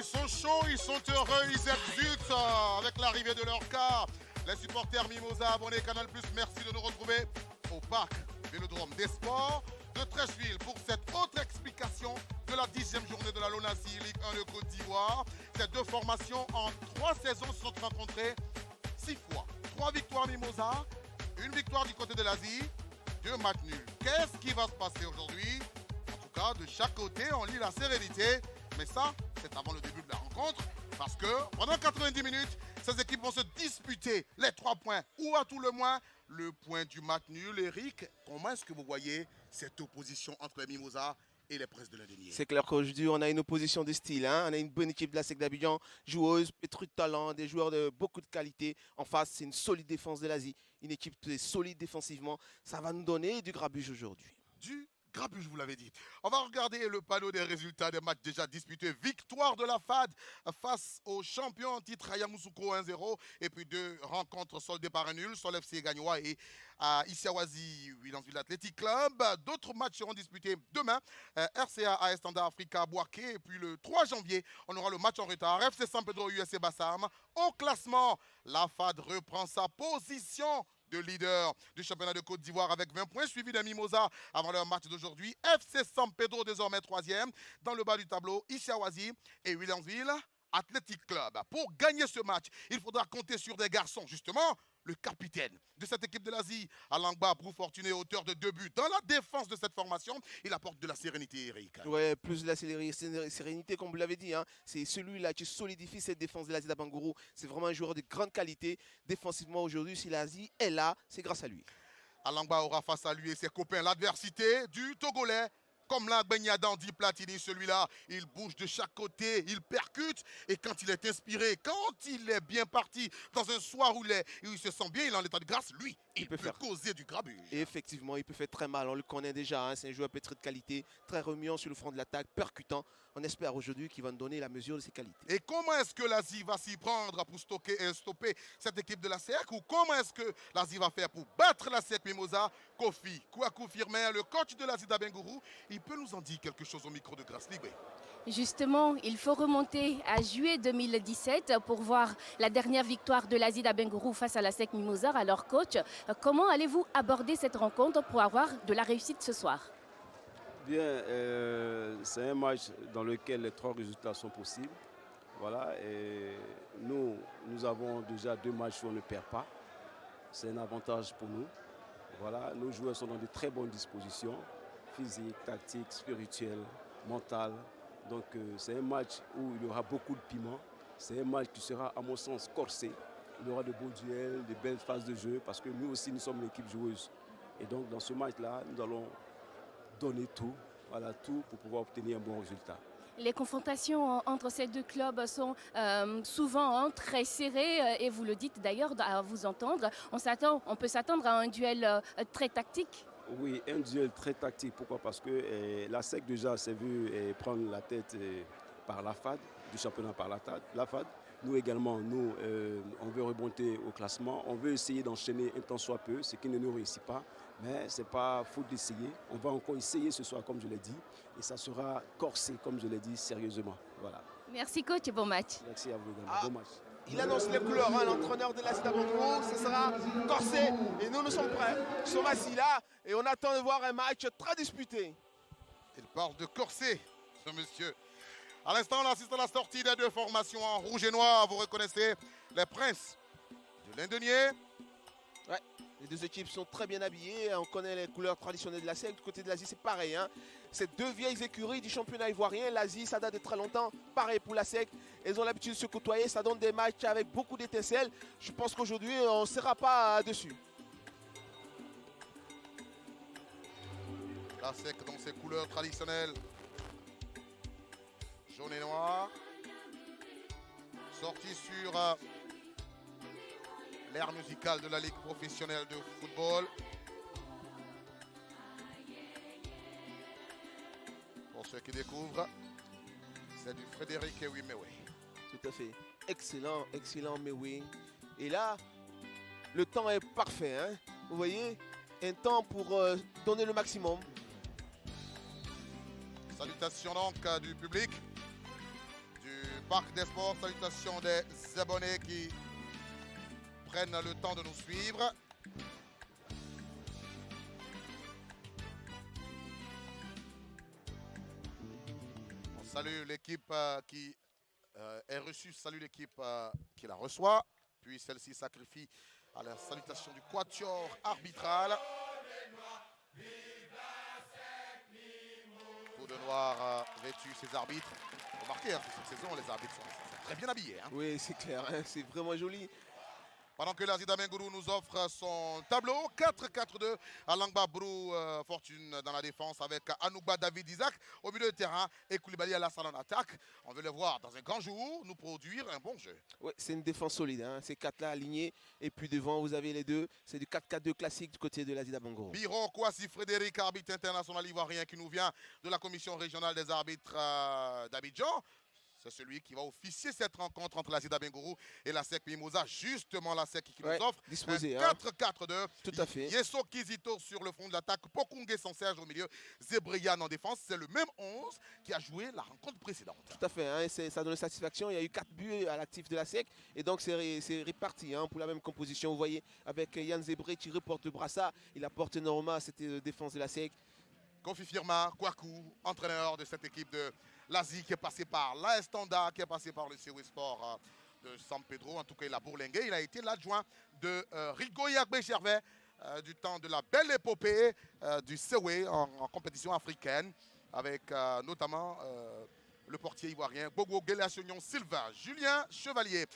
sont chauds, ils sont heureux, ils exultent avec l'arrivée de leur car. Les supporters Mimosa, abonnés Canal+, merci de nous retrouver au parc Vélodrome des Sports de Trècheville pour cette autre explication de la 10e journée de la LONASI Ligue 1 de Côte d'Ivoire. Ces deux formations en 3 saisons se sont rencontrées 6 fois. 3 victoires Mimosa, 1 victoire du côté de l'Asie, 2 matchs nuls. Qu'est-ce qui va se passer aujourd'hui? En tout cas, de chaque côté, on lit la sérénité. Mais ça, c'est avant le début de la rencontre. Parce que pendant 90 minutes, ces équipes vont se disputer les 3 points ou à tout le moins le point du match nul. Eric, comment est-ce que vous voyez cette opposition entre les Mimosa et les Princes de l'Indénié? C'est clair qu'aujourd'hui, on a une opposition de style. On a une bonne équipe de la SEC d'Abidjan, joueuse, pétrie de talent, des joueurs de beaucoup de qualité. En face, c'est une solide défense de l'Asie. Une équipe solide défensivement. Ça va nous donner du grabuge aujourd'hui. Du grabuge, vous l'avez dit. On va regarder le panneau des résultats des matchs déjà disputés. Victoire de la FAD face au champion en titre Yamoussoukro 1-0. Et puis 2 rencontres soldées par un nul. Sol FC Gagnois et Issiawazi Williamsville Athletic Club. D'autres matchs seront disputés demain. RCA AS Standard Africa Boaké. Et puis le 3 janvier, on aura le match en retard. FC San Pedro USC Bassam. Au classement, la FAD reprend sa position de leader du championnat de Côte d'Ivoire avec 20 points, suivi de Mimosa avant leur match d'aujourd'hui. FC San Pedro désormais 3e. Dans le bas du tableau, Issiawazi et Williamsville Athletic Club. Pour gagner ce match, il faudra compter sur des garçons, justement, le capitaine de cette équipe de l'Asie, Alangba Brou Fortuné, auteur de 2 buts. Dans la défense de cette formation, il apporte de la sérénité, Eric. Ouais, plus de la sérénité, comme vous l'avez dit. C'est celui-là qui solidifie cette défense de l'Asie d'Abangourou. C'est vraiment un joueur de grande qualité. Défensivement, aujourd'hui, si l'Asie est là, c'est grâce à lui. Alangba aura face à lui et ses copains l'adversité du Togolais. Comme l'Agbenyadan dit Platini, celui-là, il bouge de chaque côté, il percute. Et quand il est inspiré, quand il est bien parti dans un soir où il se sent bien, il est en état de grâce, lui, il peut causer du grabuge. Et effectivement, il peut faire très mal. On le connaît déjà. C'est un joueur pétri de qualité, très remuant sur le front de l'attaque, percutant. On espère aujourd'hui qu'il va nous donner la mesure de ses qualités. Et comment est-ce que l'Asie va s'y prendre pour stopper cette équipe de la SEC? Ou comment est-ce que l'Asie va faire pour battre la SEC Mimosa? Kofi Kouakou Firmin, le coach de l'Asie d'Abengourou, il peut nous en dire quelque chose au micro de Grâce Libre. Justement, il faut remonter à juillet 2017 pour voir la dernière victoire de l'Asie d'Abengourou face à la SEC Mimosa. Alors coach, comment allez-vous aborder cette rencontre pour avoir de la réussite ce soir? Bien, c'est un match dans lequel les 3 résultats sont possibles. Voilà, et nous avons déjà 2 matchs où on ne perd pas. C'est un avantage pour nous. Voilà, nos joueurs sont dans de très bonnes dispositions, physiques, tactiques, spirituelles, mentales. Donc c'est un match où il y aura beaucoup de piment. C'est un match qui sera, à mon sens, corsé. Il y aura de beaux duels, de belles phases de jeu, parce que nous aussi, nous sommes une équipe joueuse. Et donc dans ce match-là, nous allons donner tout, voilà, tout pour pouvoir obtenir un bon résultat. Les confrontations entre ces 2 clubs sont souvent très serrées et vous le dites d'ailleurs à vous entendre. On peut s'attendre à un duel très tactique. Oui, un duel très tactique. Pourquoi? Parce que la SEC déjà s'est vue prendre la tête par la FAD, du championnat par la FAD. Nous également, on veut remonter au classement. On veut essayer d'enchaîner un temps soit peu, ce qui ne nous réussit pas. Mais ce n'est pas faute d'essayer. On va encore essayer ce soir, comme je l'ai dit. Et ça sera corsé, comme je l'ai dit, sérieusement. Voilà. Merci coach et bon match. Merci à vous également. Bon match. Il annonce les couleurs, l'entraîneur de l'Asie d'Abangourou. Ce sera corsé. Et nous sommes prêts. Nous sommes assis là et on attend de voir un match très disputé. Il parle de corset, ce monsieur. À l'instant, on assiste à la sortie des 2 formations en rouge et noir. Vous reconnaissez les Princes de l'Indénié. Ouais, les 2 équipes sont très bien habillées. On connaît les couleurs traditionnelles de la SEC. Du côté de l'Asie, c'est pareil. C'est 2 vieilles écuries du championnat ivoirien. L'Asie, ça date de très longtemps. Pareil pour la SEC. Elles ont l'habitude de se côtoyer. Ça donne des matchs avec beaucoup d'étincelles. Je pense qu'aujourd'hui, on ne sera pas dessus. La SEC dans ses couleurs traditionnelles. Jaune et noir. Sorti sur l'air musical de la Ligue professionnelle de football. Pour ceux qui découvrent, c'est du Frédéric Ewimewe. Tout à fait. Excellent, excellent Mewe. Et là, le temps est parfait. Vous voyez, un temps pour donner le maximum. Salutations donc du public du Parc des Sports. Salutations des abonnés qui prennent le temps de nous suivre. On salue l'équipe qui est reçue, salue l'équipe qui la reçoit. Puis celle-ci sacrifie à la salutation du quatuor arbitral. Tout de noir vêtu, ces arbitres. Remarquez, hein, que cette saison, les arbitres sont très bien habillés. Hein. Oui, c'est clair, hein, c'est vraiment joli. Pendant que l'Azid Abengourou nous offre son tableau, 4-4-2, Alangba Brou Fortune dans la défense avec Anouba David Isaac au milieu de terrain et Koulibaly Alassane en attaque. On veut le voir dans un grand jour nous produire un bon jeu. Oui, c'est une défense solide, hein, ces quatre-là alignés. Et puis devant, vous avez les deux. C'est du 4-4-2 classique du côté de l'Azid Abengourou. Biro Kouassi Frédéric, arbitre international ivoirien qui nous vient de la commission régionale des arbitres d'Abidjan. C'est celui qui va officier cette rencontre entre l'Azid Abengourou et la SEC Mimosa. Justement, la SEC qui nous offre disposé, un 4-4-2. Tout à fait. Yeso Kizito sur le front de l'attaque. Pokungé Serge au milieu. Zebrian en défense. C'est le même 11 qui a joué la rencontre précédente. Tout à fait. Hein, ça donne satisfaction. Il y a eu 4 buts à l'actif de la SEC. Et donc, c'est réparti hein, pour la même composition. Vous voyez, avec Yann Zebré qui reporte le brassard. Il apporte énormément à cette défense de la SEC. Kofi Firma, Kouakou, entraîneur de cette équipe de l'Asie qui est passé par l'AS Standard, qui est passé par le CW Sport de San Pedro. En tout cas, il a bourlingué. Il a été l'adjoint de Rigo Yagbe-Gervais du temps de la belle épopée du CW en compétition africaine, avec notamment le portier ivoirien Bogo Guélassognon Silva, Julien Chevalier,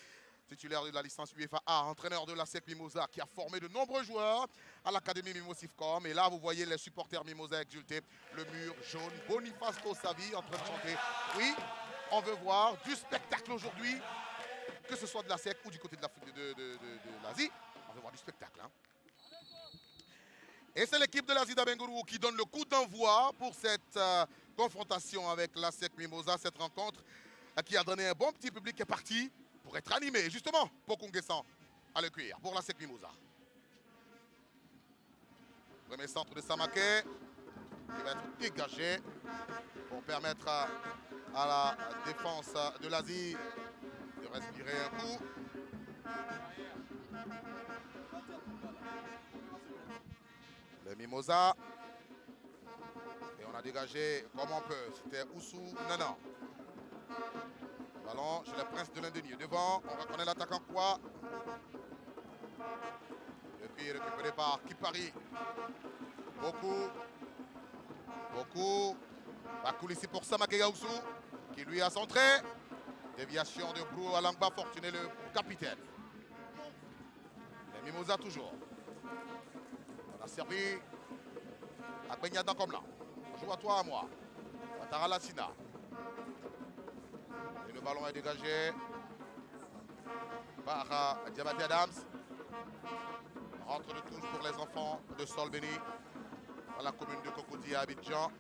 titulaire de la licence UEFA A, entraîneur de la SEC Mimosa, qui a formé de nombreux joueurs à l'Académie Mimosifcom. Et là, vous voyez les supporters Mimosa exulter, le mur jaune, Boniface Savi en train de chanter. Oui, on veut voir du spectacle aujourd'hui, que ce soit de la SEC ou du côté de l'Asie. On veut voir du spectacle. Hein. Et c'est l'équipe de l'Azid Abengourou qui donne le coup d'envoi pour cette confrontation avec la SEC Mimosa, cette rencontre qui a donné un bon petit public qui est parti pour être animé, justement, pour Konguessan à le cuire, pour la SEC Mimosa. Premier centre de Samaké, qui va être dégagé pour permettre à la défense de l'Asie de respirer un coup. Le Mimosa. Et on a dégagé comme on peut. C'était Oussou Nana. Ballon chez le prince de l'Indénieux. Devant, on reconnaît l'attaquant quoi. Et puis récupéré par Kipari. Beaucoup. Bakoul ici pour Samaké Oussou, qui lui a centré. Déviation de Brou Alangba, Fortuné le capitaine. Les Mimosa toujours. On a servi à Benyada comme là. On joue à toi, à moi. Ouattara Lassina. Et le ballon est dégagé par Diabaté Adams. Rentre de touche pour les enfants de Solbeni dans la commune de Cocody à Abidjan.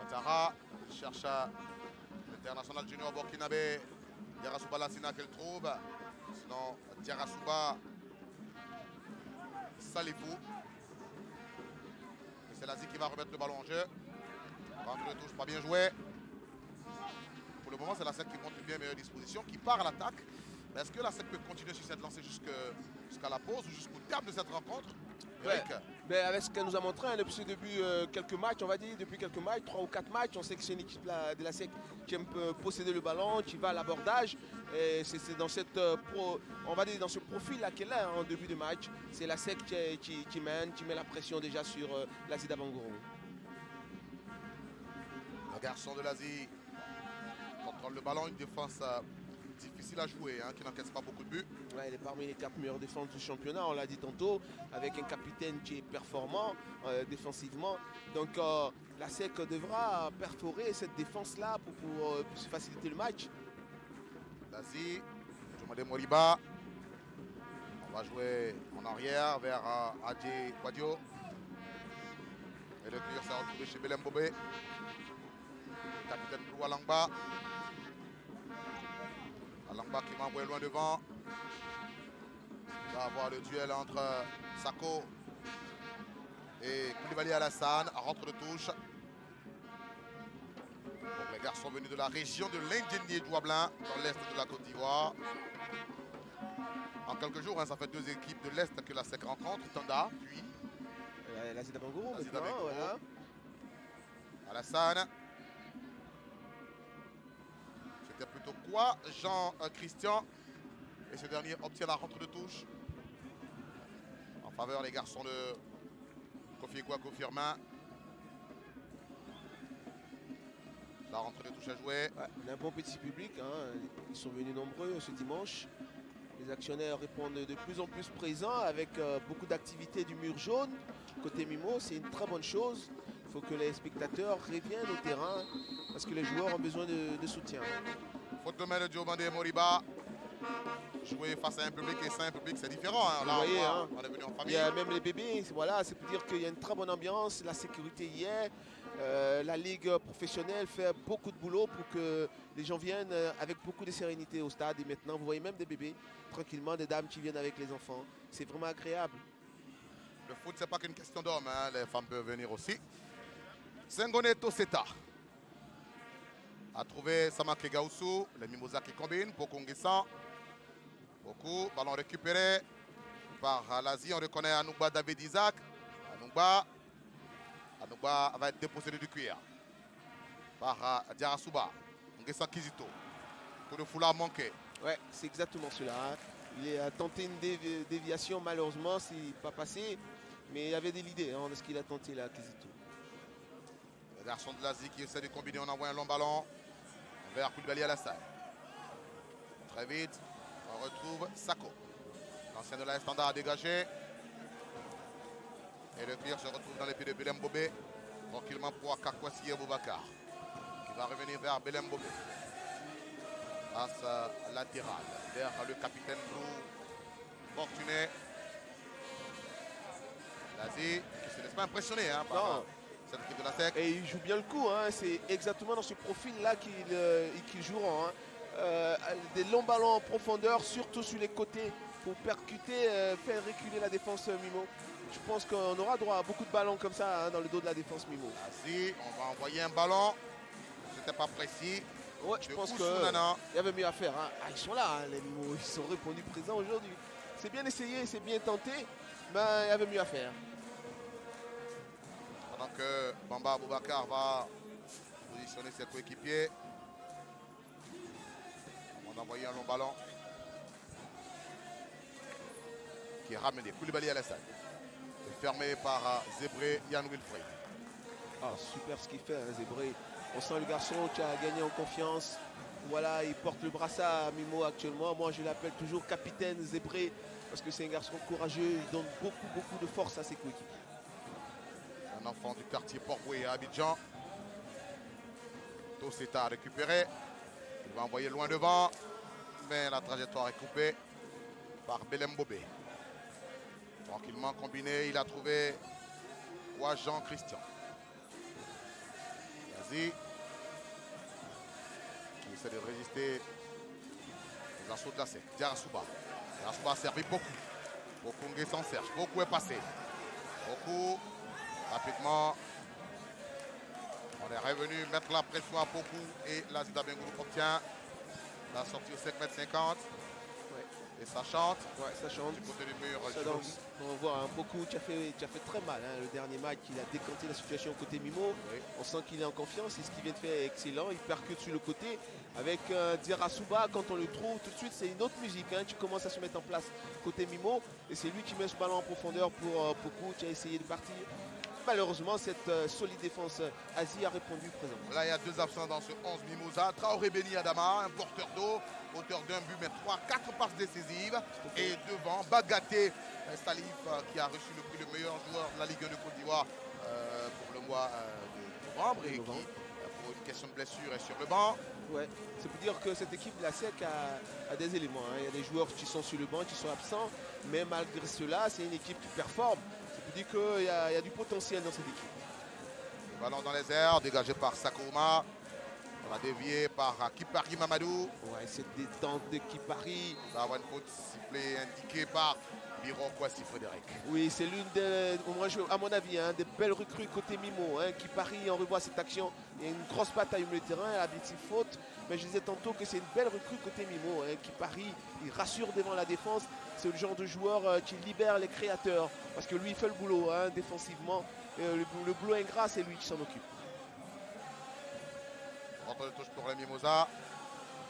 Ouattara cherche l'international junior burkinabé Diarasuba Lassina qu'elle trouve. Sinon Diarasuba Salifou. Et c'est l'Asie qui va remettre le ballon en jeu. Rentre de touche, pas bien joué. Pour le moment, c'est la SEC qui montre une bien meilleure disposition, qui part à l'attaque. Est-ce que la SEC peut continuer sur cette lancée jusqu'à la pause ou jusqu'au terme de cette rencontre? Ben avec ce qu'elle nous a montré hein, depuis quelques matchs, on va dire, depuis quelques matchs, 3 ou 4 matchs, on sait que c'est une équipe de la SEC qui aime posséder le ballon, qui va à l'abordage. C'est dans cette on va dire dans ce profil-là qu'elle a en début de match. C'est la SEC qui mène, qui met la pression déjà sur l'Azid Abengourou. Le garçon de l'Asie contrôle le ballon, une défense difficile à jouer, hein, qui n'encaisse pas beaucoup de buts. Ouais, il est parmi les 4 meilleures défenses du championnat, on l'a dit tantôt, avec un capitaine qui est performant défensivement. Donc la SEC devra perforer cette défense-là pour faciliter le match. L'Asie, Jomade Moriba. On va jouer en arrière vers Adji Kwadio. Et le tir s'est retrouvé chez Belem Bobé. Le capitaine Blou Alangba. Alangba qui m'envoie loin devant. On va avoir le duel entre Sako et Koulibaly Alassane. Rentre de touche. Donc les garçons venus de la région de l'Indénié-Douablin, dans l'est de la Côte d'Ivoire. En quelques jours, hein, ça fait 2 équipes de l'est que la SEC rencontre. Tanda, puis La Zida Bangourou La Zida maintenant, Bangourou. voilà. Alassane. C'était plutôt quoi Jean-Christian. Et ce dernier obtient la rentre de touche. En faveur des garçons de Kofi Kouakou Firmin. La rentre de touche à jouer. Ouais, on a un bon petit public, hein. Ils sont venus nombreux ce dimanche. Les actionnaires répondent de plus en plus présents avec beaucoup d'activités du mur jaune. Côté Mimo, c'est une très bonne chose. Il faut que les spectateurs reviennent au terrain parce que les joueurs ont besoin de soutien. Faute de main de Diomandé Moriba. Jouer face à un public et sans un public, c'est différent. Hein. Là, Vous voyez, hein. on est venu en Il famille. y a même les bébés, voilà, c'est pour dire qu'il y a une très bonne ambiance, la sécurité y est. La ligue professionnelle fait beaucoup de boulot pour que les gens viennent avec beaucoup de sérénité au stade. Et maintenant, vous voyez même des bébés, tranquillement, des dames qui viennent avec les enfants. C'est vraiment agréable. Le foot, c'est pas qu'une question d'hommes. Hein. Les femmes peuvent venir aussi. Sengone Toseta a trouvé Samak Gaussou. Les Mimosas qui combinent. Poko Nguessan. Beaucoup. Ballon récupéré par l'Asie. On reconnaît Anouba David Isaac. Anouba va être dépossédé du cuir par Diarasuba. Nguessan Kizito. Coup de foulard manqué. Ouais, c'est exactement cela, hein. Il a tenté une déviation, malheureusement, c'est pas passé. Mais il y avait de l'idée hein, de ce qu'il a tenté là, Kizito. Le garçon de l'Asie qui essaie de combiner. On envoie un long ballon vers Koulibaly Alassane. Très vite, on retrouve Sako. L'ancien de la Standard a dégagé. Et le cuir se retrouve dans les pieds de Belem Bobé. Tranquillement pour Akakwasi Boubacar. Qui va revenir vers Belem Bobé. Passe latérale vers le capitaine Blue Fortuné. L'Asie qui ne se laisse pas impressionner hein, par cette équipe de la SEC. Et il joue bien le coup, hein. C'est exactement dans ce profil-là qu'il jouera. Hein. Des longs ballons en profondeur, surtout sur les côtés, pour percuter, faire reculer la défense Mimo. Je pense qu'on aura droit à beaucoup de ballons comme ça hein, dans le dos de la défense Mimo. L'Asie, on va envoyer un ballon. C'était pas précis. Ouais, je pense qu'il y avait mieux à faire. Hein. Ah, ils sont là, hein, les Mimo. Ils sont répondus présents aujourd'hui. C'est bien essayé, c'est bien tenté, mais il y avait mieux à faire. Pendant que Bamba Boubacar va positionner ses coéquipiers. On va envoyer un long ballon qui est ramené. Koulibaly Alassane. Fermé par Zébré Yann Wilfried. Ah, super ce qu'il fait, hein, Zébré. On sent le garçon qui a gagné en confiance. Voilà, il porte le brassard à Mimo actuellement. Moi, je l'appelle toujours capitaine Zébré parce que c'est un garçon courageux. Il donne beaucoup de force à ses coéquipiers. Un enfant du quartier Port-Boué à Abidjan. Toseta a récupéré. Il va envoyer loin devant. Mais la trajectoire est coupée par Belem Bobé. Tranquillement combiné, il a trouvé Jean-Christian. Yazi qui essaie de résister aux assauts de la SEC. Diarasuba. Diarasuba a servi beaucoup. Beaucoup Nguessan Serge. Beaucoup est passé. Beaucoup. Rapidement. On est revenu mettre la pression à beaucoup et la Zida Bangourou obtient la sortie au 5,50 m. Et ça chante. Ouais, ça chante. Du côté du mur. Ça danse. On voit hein, beaucoup. Tu as fait très mal. Hein, le dernier match, il a décanté la situation côté Mimo. Oui. On sent qu'il est en confiance. Et ce qu'il vient de faire est excellent. Il percute sur le côté. Avec Diarasuba, quand on le trouve, tout de suite, c'est une autre musique. Hein. Tu commences à se mettre en place côté Mimo. Et c'est lui qui met ce ballon en profondeur pour Poku. Tu as essayé de partir. Malheureusement, cette solide défense Asie a répondu présent. Là, il y a 2 absents dans ce 11 Mimosa. Traoré Beni Adama, un porteur d'eau, auteur d'un but, mais 3-4 passes décisives. Et devant, Bagaté Salif, qui a reçu le prix de meilleur joueur de la Ligue 1 de Côte d'Ivoire pour le mois de novembre. Et qui, pour une question de blessure, est sur le banc. Ouais, c'est pour dire que cette équipe de la SEC a des éléments. Hein. Il y a des joueurs qui sont sur le banc, qui sont absents. Mais malgré cela, c'est une équipe qui performe. C'est pour dire qu'il y a du potentiel dans cette équipe. Ballon dans les airs, dégagé par Sakouma. Pas dévié par Kipari Mamadou. Ouais, cette détente de Kipari. Ça va avoir une faute sifflée indiquée par Biro Kwasi Frédéric. Oui, c'est l'une des, à mon avis, hein, des belles recrues côté Mimo. Hein, Kipari, on revoit cette action. Il y a une grosse bataille au milieu de terrain, elle a des petites fautes. Mais je disais tantôt que c'est une belle recrue côté Mimo. Hein, Kipari, il rassure devant la défense. C'est le genre de joueur qui libère les créateurs. Parce que lui, il fait le boulot hein, défensivement. Le boulot ingrat, c'est lui qui s'en occupe. Rentre de touche pour les Mimosa.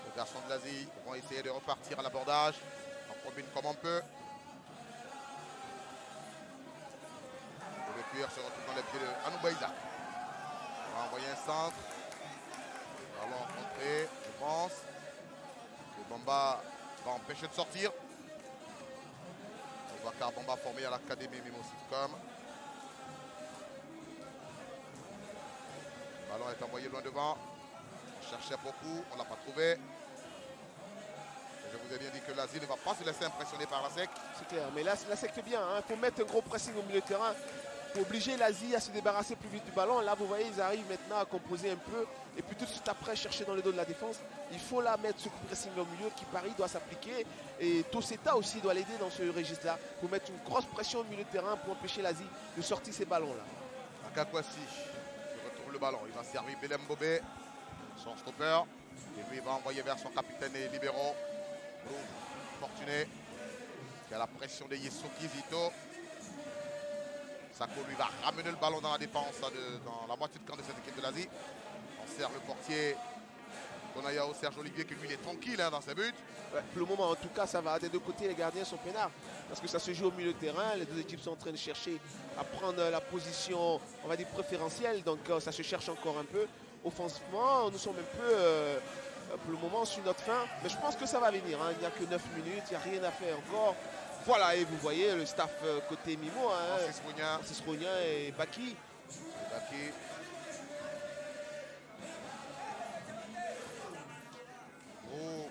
Les garçons de l'Asie vont essayer de repartir à l'abordage. On combine comme on peut. Le cuir se retrouve dans les pieds de Anouba Isaac. On va envoyer un centre. Ballon rencontré, je pense. Le Bamba va empêcher de sortir. On voit car Bamba formé à l'Académie Mimo Sitcom. Le ballon est envoyé loin devant. On cherchait beaucoup, on ne l'a pas trouvé. Je vous ai bien dit que l'Asie ne va pas se laisser impressionner par la SEC. C'est clair, mais là, la SEC fait bien. Il faut mettre un gros pressing au milieu de terrain pour obliger l'Asie à se débarrasser plus vite du ballon. Là, vous voyez, ils arrivent maintenant à composer un peu. Et puis tout de suite après, chercher dans le dos de la défense. Il faut la mettre ce pressing au milieu qui Paris doit s'appliquer. Et Toseta aussi doit l'aider dans ce registre-là. Pour mettre une grosse pression au milieu de terrain pour empêcher l'Asie de sortir ces ballons-là. Akakwasi qui retrouve le ballon. Il va servir Belem Bobé, son stopper. Et lui, il va envoyer vers son capitaine et libéraux. Fortuné qui a la pression de Yesuki Zito. Sako lui va ramener le ballon dans la défense, dans la moitié de camp de cette équipe de l'Asie. On sert le portier Konayao Serge Olivier qui lui il est tranquille hein, dans ses buts. Ouais, pour le moment, en tout cas, ça va. Des deux côtés, les gardiens sont peinards. Parce que ça se joue au milieu de terrain. Les deux équipes sont en train de chercher à prendre la position, on va dire, préférentielle. Donc ça se cherche encore un peu. Offensivement, nous sommes un peu, pour le moment, sur notre fin. Mais je pense que ça va venir. Hein. Il n'y a que 9 minutes, il n'y a rien à faire encore. Voilà, et vous voyez le staff côté Mimo. Francis Rognin et Baki. Oh,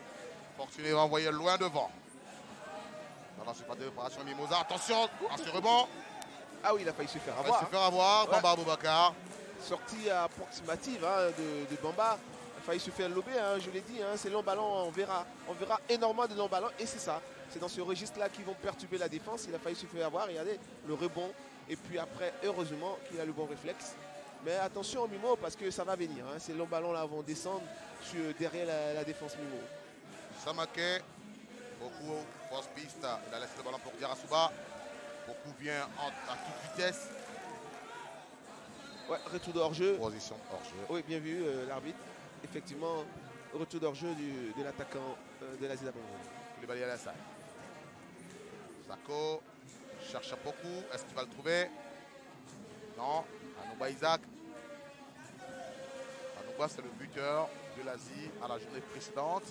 Fortuné va envoyer loin devant. Dans la surface de l'opération Mimosa. Attention à ce rebond. Ah oui, il a failli se faire Il va avoir. se faire avoir. Ouais. Bamba Aboubacar. Sortie approximative hein, de Bamba. Il a failli se faire lober, hein, je l'ai dit. Hein, c'est long ballon, on verra énormément de long ballon. Et c'est ça. C'est dans ce registre-là qu'ils vont perturber la défense. Il a failli se faire avoir. Regardez le rebond. Et puis après, heureusement qu'il a le bon réflexe. Mais attention au Mimo parce que ça va venir. Hein. Ces longs ballons-là vont descendre derrière la défense Mimo. Samake. Beaucoup fausse piste. Il a laissé le ballon pour Diarasuba. Beaucoup vient à toute vitesse. Ouais, retour de hors-jeu. Position hors-jeu. Oui, bien vu, l'arbitre. Effectivement, retour d'hors-jeu de l'attaquant de l'Asie d'Abongo. Koulibaly à la salle. Sako cherche beaucoup. Est-ce qu'il va le trouver? Non. Anouba Isaac. Anouba, c'est le buteur de l'Asie à la journée précédente.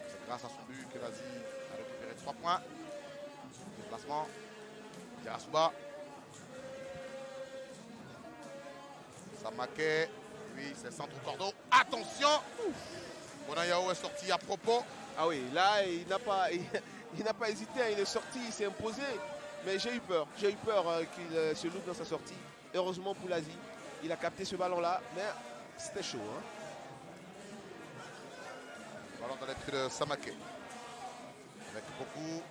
C'est grâce à son but que l'Asie a récupéré 3 points. Déplacement. Diarasuba. Samake. Lui, c'est centre au cordeau. Attention! Bonayao est sorti à propos. Ah oui, là, il n'a pas hésité, hein, il est sorti, il s'est imposé. Mais j'ai eu peur qu'il se loupe dans sa sortie. Heureusement pour l'Asie, il a capté ce ballon-là, mais c'était chaud. Hein. Ballon dans les pieds de Samake. Avec beaucoup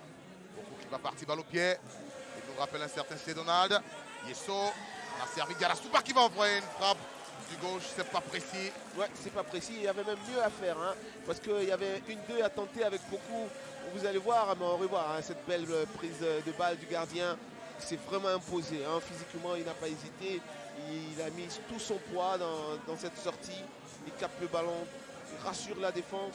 qui va partir balle au pied. Il nous rappelle un certain C. Donald. Yesso, on a servi Diarasuba qui va envoyer une frappe du gauche, c'est pas précis. Ouais, c'est pas précis, il y avait même mieux à faire. Hein, parce qu'il y avait 1-2 à tenter avec beaucoup. Vous allez voir, mais on revoit hein, cette belle prise de balle du gardien. Il s'est vraiment imposé. Hein, physiquement, il n'a pas hésité. Il a mis tout son poids dans cette sortie. Il capte le ballon, il rassure la défense.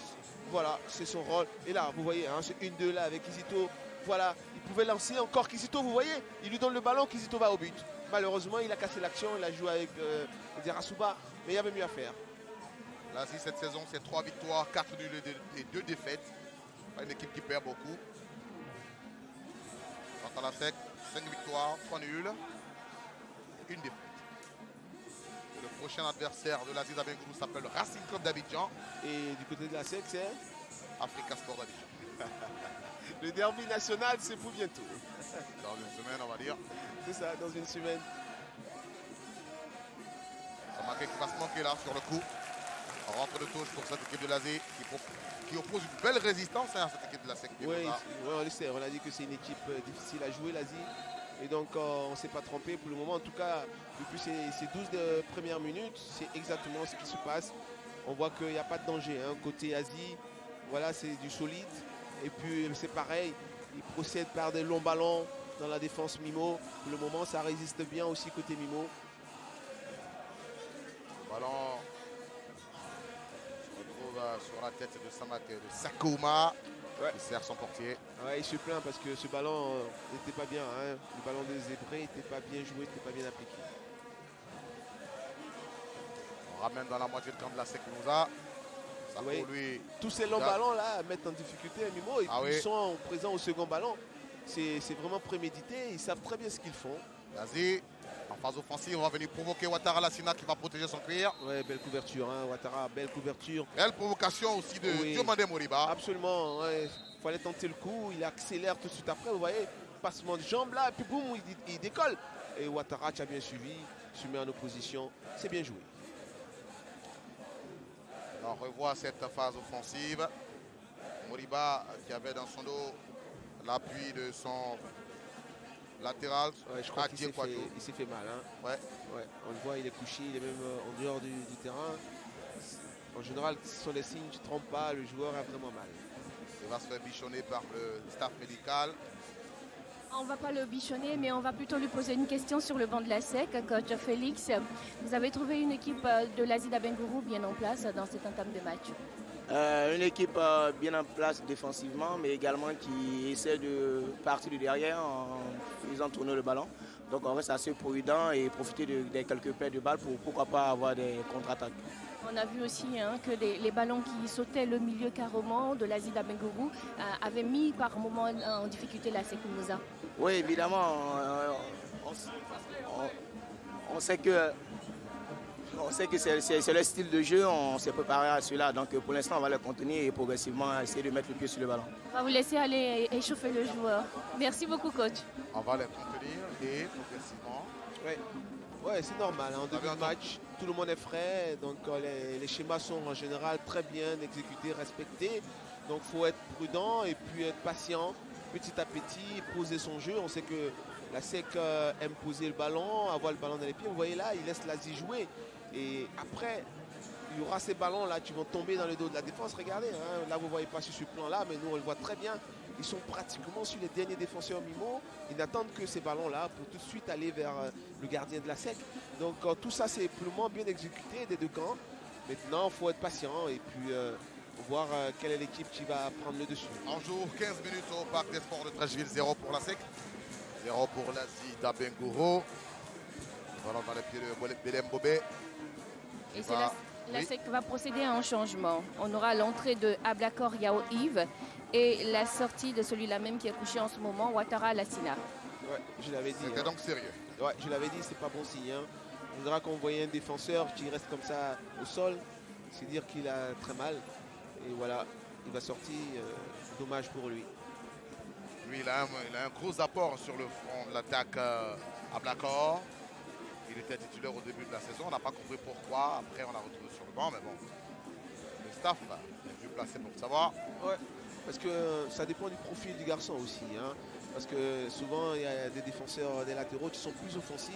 Voilà, c'est son rôle. Et là, vous voyez, hein, c'est 1-2 là avec Kizito. Voilà, il pouvait lancer encore Kizito, vous voyez. Il lui donne le ballon, Kizito va au but. Malheureusement, il a cassé l'action, il a joué avec Diarasuba, mais il y avait mieux à faire. L'Asie, cette saison, c'est 3 victoires, 4 nuls et 2 défaites. Pas une équipe qui perd beaucoup. Quant à la SEC, 5 victoires, 3 nuls et 1 défaite. Et le prochain adversaire de l'Asie d'Abengourou s'appelle Racing Club d'Abidjan. Et du côté de la SEC, c'est Africa Sport d'Abidjan. le derby national, c'est pour bientôt. Dans une semaine, on va dire. C'est ça, dans une semaine. Samake qui va se manquer là sur le coup. Rentre de touche pour cette équipe de l'Asie qui oppose une belle résistance à cette équipe de la SEC. Oui, on le sait, on a dit que c'est une équipe difficile à jouer, l'Asie. Et donc on ne s'est pas trompé pour le moment. En tout cas, depuis ces 12 premières minutes, c'est exactement ce qui se passe. On voit qu'il n'y a pas de danger. Hein. Côté Asie, voilà, c'est du solide. Et puis c'est pareil, ils procèdent par des longs ballons dans la défense Mimo. Pour le moment, ça résiste bien aussi côté Mimo. Ballon se retrouve sur la tête de Samake, de Sakuma, qui sert son portier. Ouais, il se plaint parce que ce ballon n'était pas bien. Hein. Le ballon des Zébrés n'était pas bien joué, n'était pas bien appliqué. On ramène dans la moitié de camp de la SEC Mimouza. Ça Oui. pour lui. Tous ces longs ballons là mettent en difficulté Mimo. Et puis ils sont présents au second ballon. C'est vraiment prémédité. Ils savent très bien ce qu'ils font. Vas-y. En phase offensive, on va venir provoquer Ouattara Lassina qui va protéger son cuir. Ouais, belle couverture, hein. Ouattara, belle couverture. Belle provocation aussi de Diomandé Moriba. Absolument, il fallait tenter le coup. Il accélère tout de suite après. Vous voyez, passement de jambe là, et puis boum, il décolle. Et Ouattara, tu as bien suivi, se met en opposition. C'est bien joué. On revoit cette phase offensive. Moriba qui avait dans son dos l'appui de son latéral. Ouais, je crois qu'il s'est fait mal. Hein. Ouais. On le voit, il est couché, il est même en dehors du terrain. En général, ce sont les signes, tu ne te trompes pas, le joueur a vraiment mal. Il va se faire bichonner par le staff médical. On ne va pas le bichonner, mais on va plutôt lui poser une question sur le banc de la SEC. Coach Félix, vous avez trouvé une équipe de l'Asie d'Abengourou bien en place dans cette entame de match? Une équipe bien en place défensivement, mais également qui essaie de partir de derrière en faisant tourner le ballon. Donc on reste assez prudent et profiter des quelques paires de balles pour pourquoi pas avoir des contre-attaques. On a vu aussi que les ballons qui sautaient le milieu carrément de l'Asie d'Abengourou avaient mis par moment en difficulté la SEC Mimouza. Oui, évidemment, on sait que c'est le style de jeu, on s'est préparé à cela. Donc pour l'instant, on va le contenir et progressivement essayer de mettre le pied sur le ballon. On va vous laisser aller échauffer le joueur. Merci beaucoup, coach. On va les contenir et progressivement. Ouais, c'est normal. En début de match, tout le monde est frais. Donc les schémas sont en général très bien exécutés, respectés. Donc il faut être prudent et puis être patient. Petit à petit, poser son jeu. On sait que la SEC aime poser le ballon, avoir le ballon dans les pieds. Vous voyez là, il laisse l'Asie jouer. Et après, il y aura ces ballons-là qui vont tomber dans le dos de la défense. Regardez, hein, là vous ne voyez pas sur ce plan-là, mais nous on le voit très bien. Ils sont pratiquement sur les derniers défenseurs Mimo. Ils n'attendent que ces ballons-là pour tout de suite aller vers le gardien de la SEC. Donc tout ça c'est pour le moment bien exécuté des deux camps. Maintenant, il faut être patient et puis voir quelle est l'équipe qui va prendre le dessus. On joue 15 minutes au Parc des Sports de Trècheville, 0 pour la SEC, 0 pour l'Asie d'Abengourou. Voilà dans les pieds de Belem Bobé. Et c'est la SEC va procéder à un changement. On aura l'entrée de Ablakor Yao Yves et la sortie de celui-là même qui est couché en ce moment, Ouattara Lassina. Ouais, je l'avais dit. C'était donc sérieux. Ouais, je l'avais dit, c'est pas bon signe. Hein. On dirait qu'on voyait un défenseur qui reste comme ça au sol. C'est dire qu'il a très mal. Et voilà, il va sortir. Dommage pour lui. Lui, il a un gros apport sur le front de l'attaque à Blacor. Il était titulaire au début de la saison. On n'a pas compris pourquoi. Après, on l'a retrouvé sur le banc. Mais bon, le staff est mieux placé pour le savoir. Ouais, parce que ça dépend du profil du garçon aussi. Hein. Parce que souvent, il y a des défenseurs, des latéraux qui sont plus offensifs.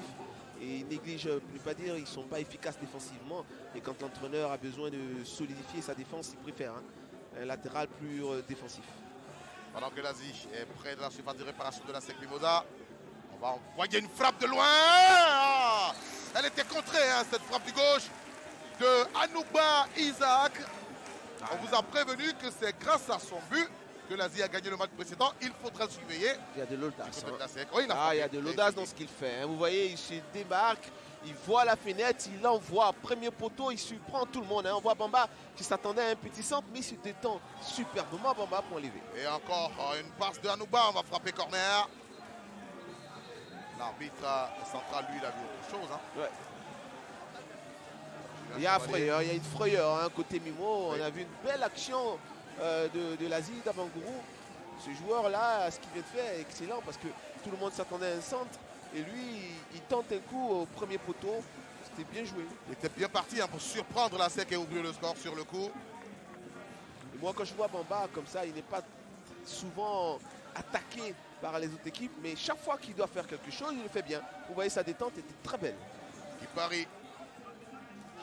Et ils négligent, je ne peux pas dire, ils ne sont pas efficaces défensivement. Et quand l'entraîneur a besoin de solidifier sa défense, il préfère un latéral plus défensif. Pendant que l'Asie est près de la surface de réparation de la SEC Mimouza, on va envoyer une frappe de loin. Elle était contrée, hein, cette frappe du gauche de Anouba Isaac. On vous a prévenu que c'est grâce à son but que l'Asie a gagné le match précédent. Il faudra le surveiller. Il y a de l'audace. Oui, il y a de l'audace dans ce qu'il fait. Hein. Vous voyez, il se débarque, il voit la fenêtre, il l'envoie. Premier poteau, il surprend tout le monde. Hein. On voit Bamba qui s'attendait à un petit centre, mais il se détend superbement Bamba pour enlever. Et encore une passe de Anouba, on va frapper corner. L'arbitre central, lui, il a vu autre chose. Hein. Ouais. Il y a une frayeur hein, côté Mimo. On a vu une belle action de l'Asie d'Abengourou. Ce joueur-là, ce qu'il vient de faire est excellent parce que tout le monde s'attendait à un centre. Et lui, il tente un coup au premier poteau. c'était bien joué. Il était bien parti hein, pour surprendre la SEC et ouvrir le score sur le coup. Et moi, quand je vois Bamba comme ça, il n'est pas souvent attaqué par les autres équipes, mais chaque fois qu'il doit faire quelque chose, il le fait bien. Vous voyez, sa détente était très belle. Kipari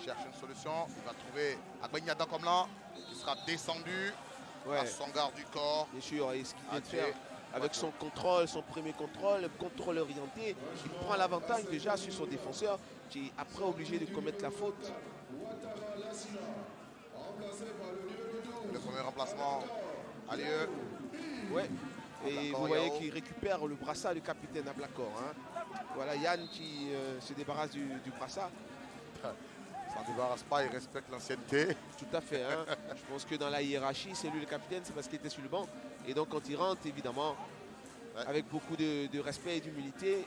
cherche une solution. Il va trouver Agbenyada comme là, qui sera descendu à son garde du corps. Bien sûr, et ce qu'il vient de Athé. faire avec son contrôle, son premier contrôle orienté, il prend l'avantage déjà sur son défenseur, qui est après obligé de commettre la faute. Le premier remplacement a lieu. Ouais. Et Ablakor, vous voyez Yao. qu'il récupère le brassard du capitaine Ablakor. Hein. Voilà Yann qui se débarrasse du brassard. S'en débarrasse pas, il respecte l'ancienneté. Tout à fait. Hein. Je pense que dans la hiérarchie, c'est lui le capitaine, c'est parce qu'il était sur le banc. Et donc quand il rentre, évidemment, Ouais. avec beaucoup de respect et d'humilité,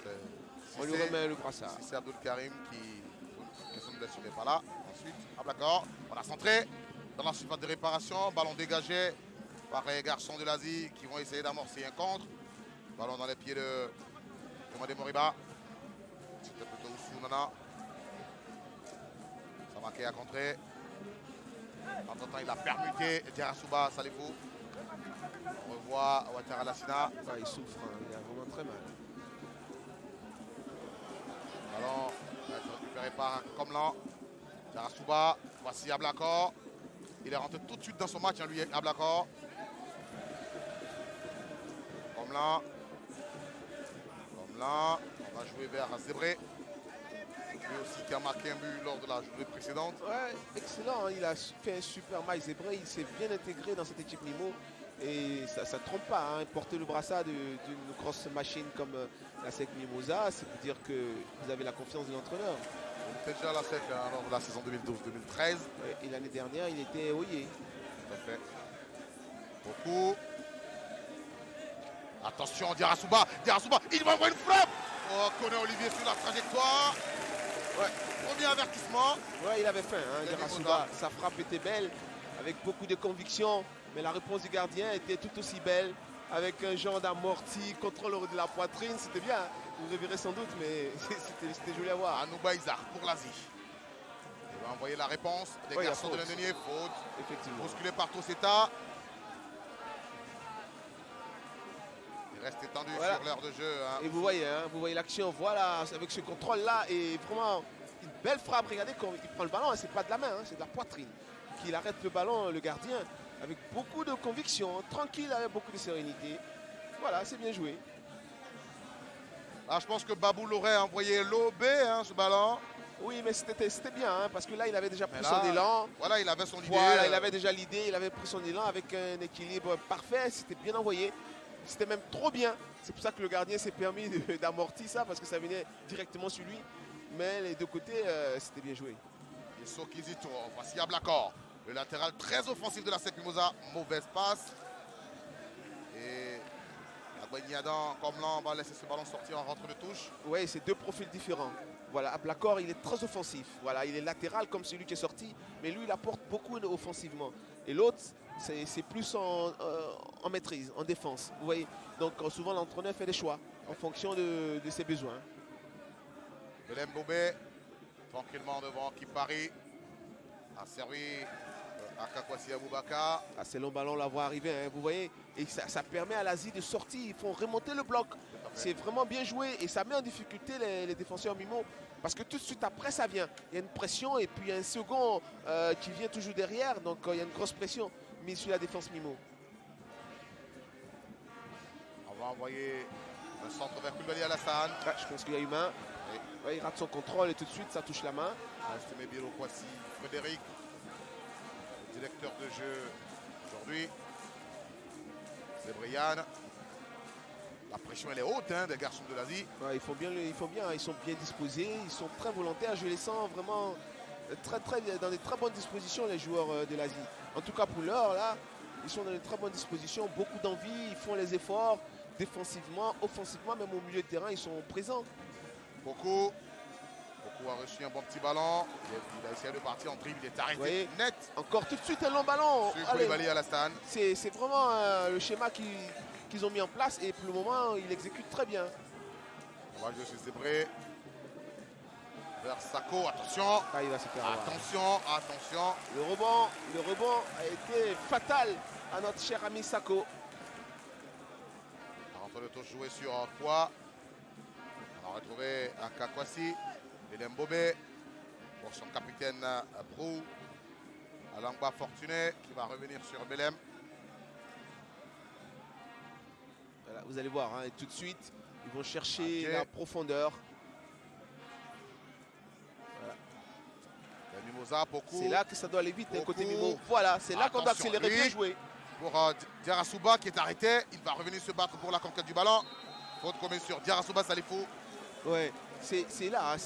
on lui remet le brassard. Si c'est Abdul Karim qui son blessure n'est pas là. Ensuite, Ablakor, on a centré dans la surface de réparation. Ballon dégagé par les garçons de l'Asie qui vont essayer d'amorcer un contre. Ballon dans les pieds de Made Moriba. C'était plutôt Ousou-Nana. Samake a contré. Entre-temps, il a permuté Diarasuba Salifou. On revoit Ouattara Lassina. Ah, il souffre, hein. Il a vraiment très mal. Ballon va être récupéré par Komlan. Diarasuba. Voici Ablakor. Il est rentré tout de suite dans son match, hein, lui, Ablakor. Komlan. Komlan. On va jouer vers Zébré. Lui aussi qui a marqué un but lors de la journée précédente. Ouais, excellent. Hein. Il a fait un super match. Zébré, il s'est bien intégré dans cette équipe Nimo. Et ça ne trompe pas. Hein. Porter le brassard d'une grosse machine comme la SEC Mimosa, c'est pour dire que vous avez la confiance de l'entraîneur. Il était déjà à la SEC hein, lors de la saison 2012-2013. Et l'année dernière, il était Oye. Tout à fait. Beaucoup. Attention, Diarasuba. Diarasuba, il va envoyer une frappe. Oh, connaît Olivier sur la trajectoire. Ouais. Premier avertissement. Ouais, il avait faim. Hein, Il avait Diarasuba. Sa frappe était belle, avec beaucoup de conviction. Mais la réponse du gardien était tout aussi belle. Avec un genre d'amorti, contrôle de la poitrine. C'était bien. Hein. Vous le verrez sans doute, mais c'était joli à voir. Anouba Isar pour l'Asie. Il va envoyer la réponse des Ouais, il y a garçons de faute. l'Indenier. Faute. Effectivement. Bousculé par Toseta. Il reste étendu Voilà. sur l'heure de jeu. Hein. Et vous voyez l'action, voilà, avec ce contrôle-là, et vraiment une belle frappe. Regardez quand il prend le ballon, c'est pas de la main, hein, c'est de la poitrine. Qu'il arrête le ballon, le gardien, avec beaucoup de conviction, tranquille, avec beaucoup de sérénité. Voilà, c'est bien joué. Là, je pense que Babou l'aurait envoyé lobé, hein, ce ballon. Oui, mais c'était bien, hein, parce que là, il avait déjà pris Mais son là, élan. Voilà, il avait son idée. Voilà, il avait déjà l'idée, il avait pris son élan avec un équilibre parfait, c'était bien envoyé. C'était même trop bien. C'est pour ça que le gardien s'est permis d'amortir ça, parce que ça venait directement sur lui. Mais les deux côtés, c'était bien joué. Et Sokizito, voici Ablakor. Le latéral très offensif de la SEC Mimosa. Mauvaise passe. Et Agbenyada, comme là, on va laisser ce ballon sortir en rentre de touche. Oui, c'est deux profils différents. Voilà, Ablakor, il est très offensif. Voilà, il est latéral comme celui qui est sorti, mais lui, il apporte beaucoup offensivement. Et l'autre, c'est plus en maîtrise, en défense. Vous voyez, donc souvent l'entraîneur fait des choix en fonction de ses besoins. Belem Bobé, tranquillement devant Kipari. A servi à Kakwasi Aboubaka. Ah, c'est long ballon, la voit arriver, hein, vous voyez. Et ça permet à l'Asie de sortir. Ils font remonter le bloc. C'est vraiment bien joué et ça met en difficulté les défenseurs Mimo. Parce que tout de suite après, ça vient. Il y a une pression et puis il y a un second qui vient toujours derrière. Donc il y a une grosse pression mise sur la défense Mimo. On va envoyer le centre vers Koulibaly Alassane. Ah, je pense qu'il y a eu main. Ouais, il rate son contrôle et tout de suite, ça touche la main. Estimé Biro Kwasi, Frédéric, le directeur de jeu aujourd'hui. C'est Brian. La pression elle est haute hein, des garçons de l'Asie. Ouais, ils font bien, ils sont bien disposés, ils sont très volontaires. Je les sens vraiment dans des très bonnes dispositions, les joueurs de l'Asie. En tout cas pour l'heure, là, ils sont dans de très bonnes dispositions, beaucoup d'envie, ils font les efforts défensivement, offensivement, même au milieu de terrain, ils sont présents. Beaucoup a reçu un bon petit ballon. Il a essayé de partir en dribble, il est arrêté Oui. net. Encore tout de suite un long ballon. Sur Allez, Koulibaly Alassane. c'est vraiment le schéma qu'ils ont mis en place et pour le moment, il exécute très bien. On va jouer sur Zébré. Vers Sako, attention. Ah, il va se faire avoir. Attention, attention. Le rebond a été fatal à notre cher ami Sako. Entre le tour joué sur quoi. On a retrouvé Akakwasi. Belem Bobé. Pour son capitaine Prou. Alangba Fortuné qui va revenir sur Belem. Voilà, vous allez voir, hein, et tout de suite, ils vont chercher Ok. la profondeur. Mimosa, Poku. C'est là que ça doit aller vite, hein, côté Beaucoup. Mimo. Voilà, c'est là qu'on doit Attention, accélérer, lui. bien jouer. Pour Diarasuba qui est arrêté. Il va revenir se battre pour la conquête du ballon. Faute commise sur Diarasuba Salifou. Ouais, c'est là, hein,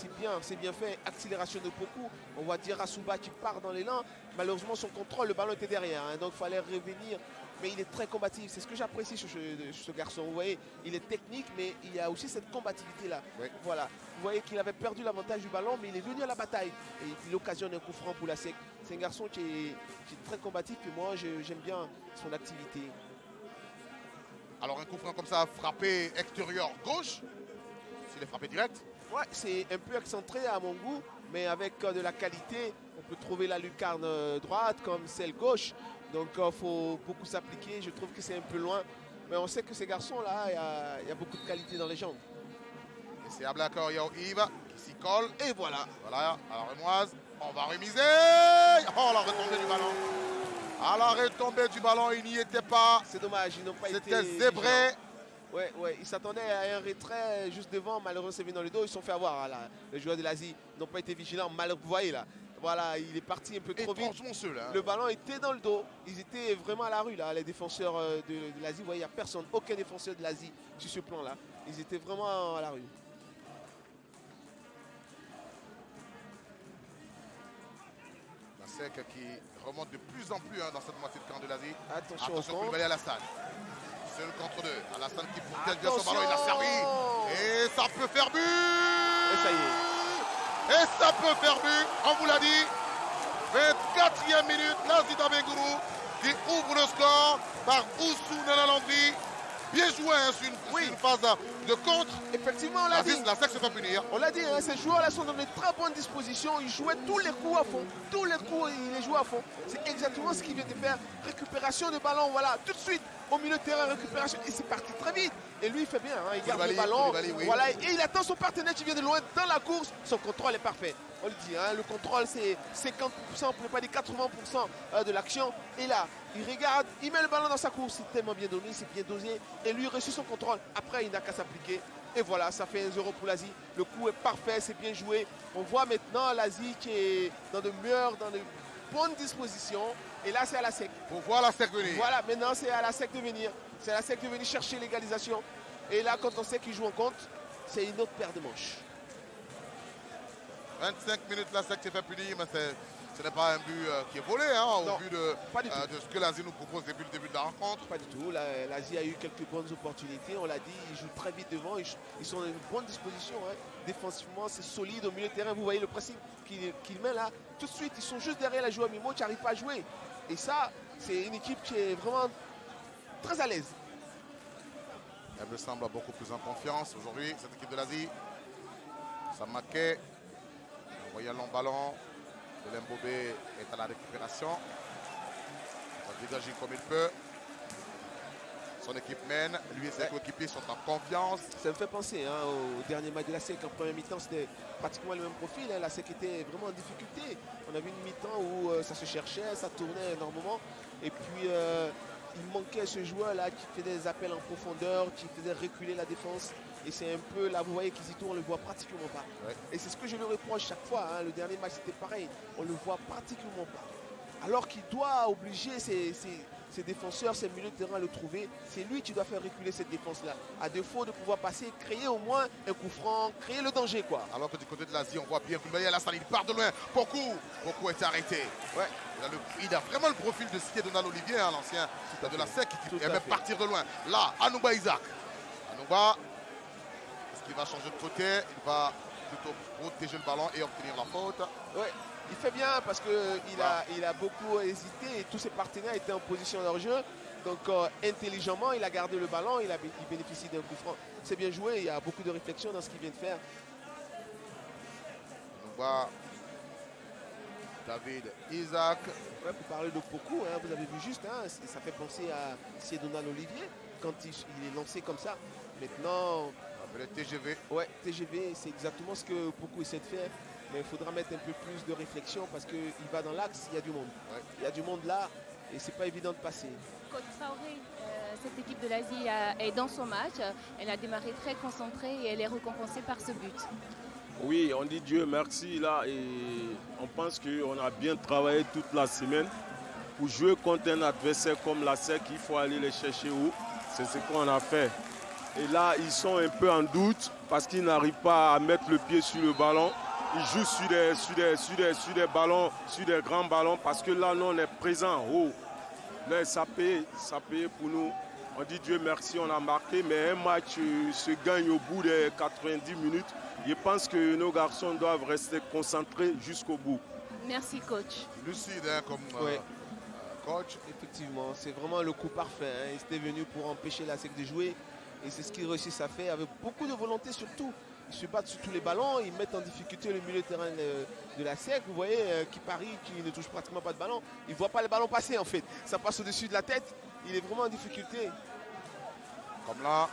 c'est bien fait. Accélération de Poku. On voit Diarasuba qui part dans l'élan. Malheureusement, son contrôle, le ballon était derrière. Hein, donc, il fallait revenir. Mais il est très combatif. C'est ce que j'apprécie sur ce garçon. Vous voyez, il est technique, mais il y a aussi cette combativité-là. Oui. Voilà. Vous voyez qu'il avait perdu l'avantage du ballon, mais il est venu à la bataille. Et il occasionne un coup franc pour la SEC. C'est un garçon qui est très combatif. Et moi, j'aime bien son activité. Alors un coup franc comme ça, frappé extérieur gauche. S'il est frappé direct. Ouais, c'est un peu excentré à mon goût, mais avec de la qualité, on peut trouver la lucarne droite comme celle gauche. Donc il faut beaucoup s'appliquer. Je trouve que c'est un peu loin. Mais on sait que ces garçons-là, il y a beaucoup de qualité dans les jambes. Et c'est Ablakor Yao Yves qui s'y colle. Et voilà. Voilà, alors Remoise, on va remiser. Oh, la retombée du ballon. À la retombée du ballon, il n'y était pas. C'est dommage, ils n'ont pas été C'était zébré. vigilants. Ouais, ils s'attendaient à un retrait juste devant. Malheureusement, c'est venu dans le dos. Ils se sont fait avoir. Là. Les joueurs de l'Asie n'ont pas été vigilants. Vous voyez là. Voilà, il est parti un peu trop vite. Étrangement seul. Hein. Le ballon était dans le dos. Ils étaient vraiment à la rue, là, les défenseurs de l'Asie. Vous voyez, il n'y a personne, aucun défenseur de l'Asie sur ce plan-là. Ils étaient vraiment à la rue. La SEC qui remonte de plus en plus hein, dans cette moitié de camp de l'Asie. Attention, Attention, au Koulibaly contre. Alassane. Seul contre deux. Alassane qui protège bien son ballon, il a servi. Attention. Et ça peut faire but. Et ça y est. Et ça peut faire but, on vous l'a dit. 24e minute, l'Asie d'Abengourou qui ouvre le score par Oussou Nanalandri. Bien joué hein, sur une phase de contre. Effectivement, on l'a dit. La SEC se fait punir. On l'a dit, hein, ces joueurs-là sont dans de très bonnes dispositions. Ils jouaient tous les coups à fond. Tous les coups, ils les jouent à fond. C'est exactement ce qu'ils viennent de faire. Récupération de ballon, voilà, tout de suite. Au milieu de terrain, récupération. Et c'est parti très vite. Et lui, il fait bien. Hein, il garde le ballon. Oui. Voilà, et il attend son partenaire qui vient de loin dans la course. Son contrôle est parfait. On le dit, hein, le contrôle, c'est 50%, pour ne pas dire 80% de l'action. Et là, il regarde, il met le ballon dans sa course. C'est tellement bien donné, c'est bien dosé. Et lui, il reçut son contrôle. Après, il n'a qu'à s'appliquer. Et voilà, ça fait 1-0 pour l'Asie. Le coup est parfait, c'est bien joué. On voit maintenant l'Asie qui est dans de bonnes dispositions. Et là, c'est à la SEC. Pour voir la SEC venir. Voilà, maintenant, c'est à la SEC de venir. C'est à la SEC de venir chercher l'égalisation. Et là, quand on sait qu'ils jouent en compte, c'est une autre paire de manches. 25 minutes, la SEC s'est fait punir, mais ce n'est pas un but qui est volé hein, au vu de ce que l'Asie nous propose depuis le début de la rencontre. Pas du tout. L'Asie a eu quelques bonnes opportunités. On l'a dit, ils jouent très vite devant. Ils sont dans une bonne disposition. Hein. Défensivement, c'est solide au milieu de terrain. Vous voyez le principe qu'il met là. Tout de suite, ils sont juste derrière la joueur Mimo qui n'arrive pas à jouer. Et ça, c'est une équipe qui est vraiment très à l'aise. Elle me semble beaucoup plus en confiance aujourd'hui, cette équipe de l'Asie. Samaké, envoyé un long ballon. Belem Bobé est à la récupération. Il va dégager comme il peut. Son équipe mène. Lui et ses coéquipiers sont en confiance. Ça me fait penser hein, au dernier match de la SEC. En première mi-temps, c'était pratiquement le même profil. Hein. La SEC était vraiment en difficulté. On a vu une mi-temps où ça se cherchait, ça tournait énormément. Et puis, il manquait ce joueur-là qui faisait des appels en profondeur, qui faisait reculer la défense. Et c'est un peu, là, vous voyez qu'Isito, on ne le voit pratiquement pas. Ouais. Et c'est ce que je lui reproche chaque fois. Hein. Le dernier match, c'était pareil. On ne le voit pratiquement pas. Alors qu'il doit obliger ses défenseurs, ses milieux de terrain à le trouver. C'est lui qui doit faire reculer cette défense-là. À défaut de pouvoir passer, créer au moins un coup franc, créer le danger, quoi. Alors que du côté de l'Asie, on voit bien Koulibaly Alassane, il part de loin. Beaucoup est arrêté. Ouais. Il a vraiment le profil de Siké Donald Olivier, hein, l'ancien de la SEC, qui aimait partir de loin. Là, Anouba Isaac. Anouba, est-ce qu'il va changer de côté? Il va plutôt protéger le ballon et obtenir la faute. Ouais. Il fait bien parce qu'il a beaucoup hésité et tous ses partenaires étaient en position de jeu. Donc intelligemment, il a gardé le ballon, il bénéficie d'un coup franc. C'est bien joué, il y a beaucoup de réflexion dans ce qu'il vient de faire. Pogba, David Isaac. Ouais, pour parler de Poku, hein, vous avez vu juste, hein, ça fait penser à Siedonal Olivier quand il est lancé comme ça. Maintenant, Le TGV. ouais, TGV, c'est exactement ce que Poku essaie de faire. Mais il faudra mettre un peu plus de réflexion parce qu'il va dans l'axe, il y a du monde. Ouais. Il y a du monde là et c'est pas évident de passer. Coach Traoré, cette équipe de l'Asie est dans son match. Elle a démarré très concentrée et elle est récompensée par ce but. Oui, on dit Dieu merci là et on pense qu'on a bien travaillé toute la semaine. Pour jouer contre un adversaire comme la SEC, il faut aller les chercher où? C'est ce qu'on a fait. Et là, ils sont un peu en doute parce qu'ils n'arrivent pas à mettre le pied sur le ballon. Ils jouent sur des ballons, sur des grands ballons parce que là, nous, on est présent. Oh. Là, ça paye pour nous. On dit Dieu merci, on a marqué, mais un match se gagne au bout des 90 minutes. Je pense que nos garçons doivent rester concentrés jusqu'au bout. Merci coach. Lucide hein, comme Ouais. coach. Effectivement, c'est vraiment le coup parfait. Hein. Il était venu pour empêcher la SEC de jouer et c'est ce qu'ils réussissent à faire avec beaucoup de volonté surtout. Ils se battent sur tous les ballons, ils mettent en difficulté le milieu de terrain de la SEC. Vous voyez, qui parie, qui ne touche pratiquement pas de ballon. Il ne voit pas le ballon passer en fait. Ça passe au-dessus de la tête. Il est vraiment en difficulté. Comme là,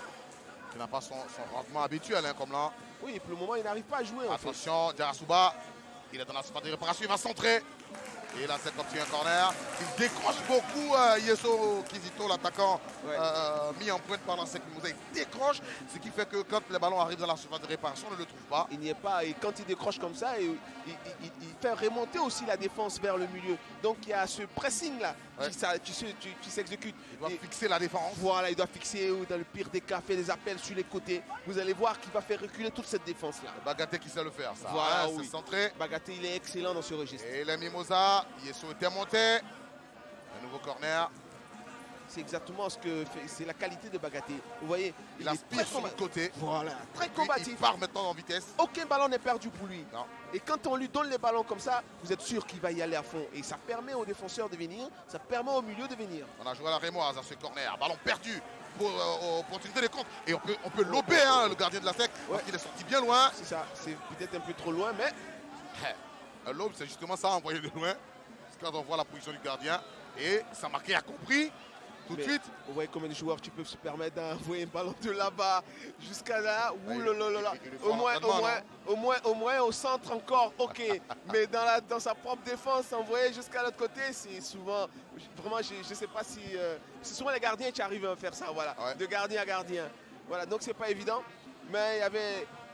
qui n'a pas son rendement habituel. Hein, comme là. Oui, et pour le moment, il n'arrive pas à jouer en fait. Attention, Diarasuba. Il est dans la surface de réparation, il va centrer. Et là, c'est comme si un corner. Il décroche beaucoup Yeso Kizito, l'attaquant Ouais. mis en pointe par la SEC Mimouza. Il décroche, ce qui fait que quand les ballons arrivent dans la surface de réparation, on ne le trouve pas. Il n'y est pas. Et quand il décroche comme ça, il fait remonter aussi la défense vers le milieu. Donc il y a ce pressing là Ouais. qui s'exécute. Il doit Et fixer la défense. voilà, il doit fixer ou dans le pire des cas, faire des appels sur les côtés. Vous allez voir qu'il va faire reculer toute cette défense là. Bagaté qui sait le faire, ça. Voilà, Hein, oui. c'est centré. Bagaté, il est excellent dans ce registre. Et les Mimosa, Yeso était monté. Un nouveau corner. C'est exactement ce que fait. C'est la qualité de Bagaté. Vous voyez, Il est aspire très sur le côté. Voilà, très Il combatif. part maintenant en vitesse. Aucun ballon n'est perdu pour lui. Non. Et quand on lui donne les ballons comme ça, vous êtes sûr qu'il va y aller à fond. Et ça permet aux défenseurs de venir, ça permet au milieu de venir. On a joué à la Rémoise à ce corner. Ballon perdu pour opportunité de contre. Et on peut lober hein, le gardien de la SEC parce qu'il est sorti bien loin. C'est ça, c'est peut-être un peu trop loin, mais Un lobe, c'est justement ça, envoyer de loin. Quand on voit la position du gardien. Et Samarké a compris tout de Mais suite. vous voyez combien de joueurs qui peuvent se permettre d'envoyer un ballon de là-bas jusqu'à là. Ouh là là là là. il le fait Au moins, entraînement, au moins au centre encore, ok. Mais dans sa propre défense, envoyer jusqu'à l'autre côté, c'est souvent. Vraiment, je ne sais pas si. C'est souvent les gardiens qui arrivent à faire ça, voilà. Ouais. De gardien à gardien. Voilà, donc c'est pas évident. Mais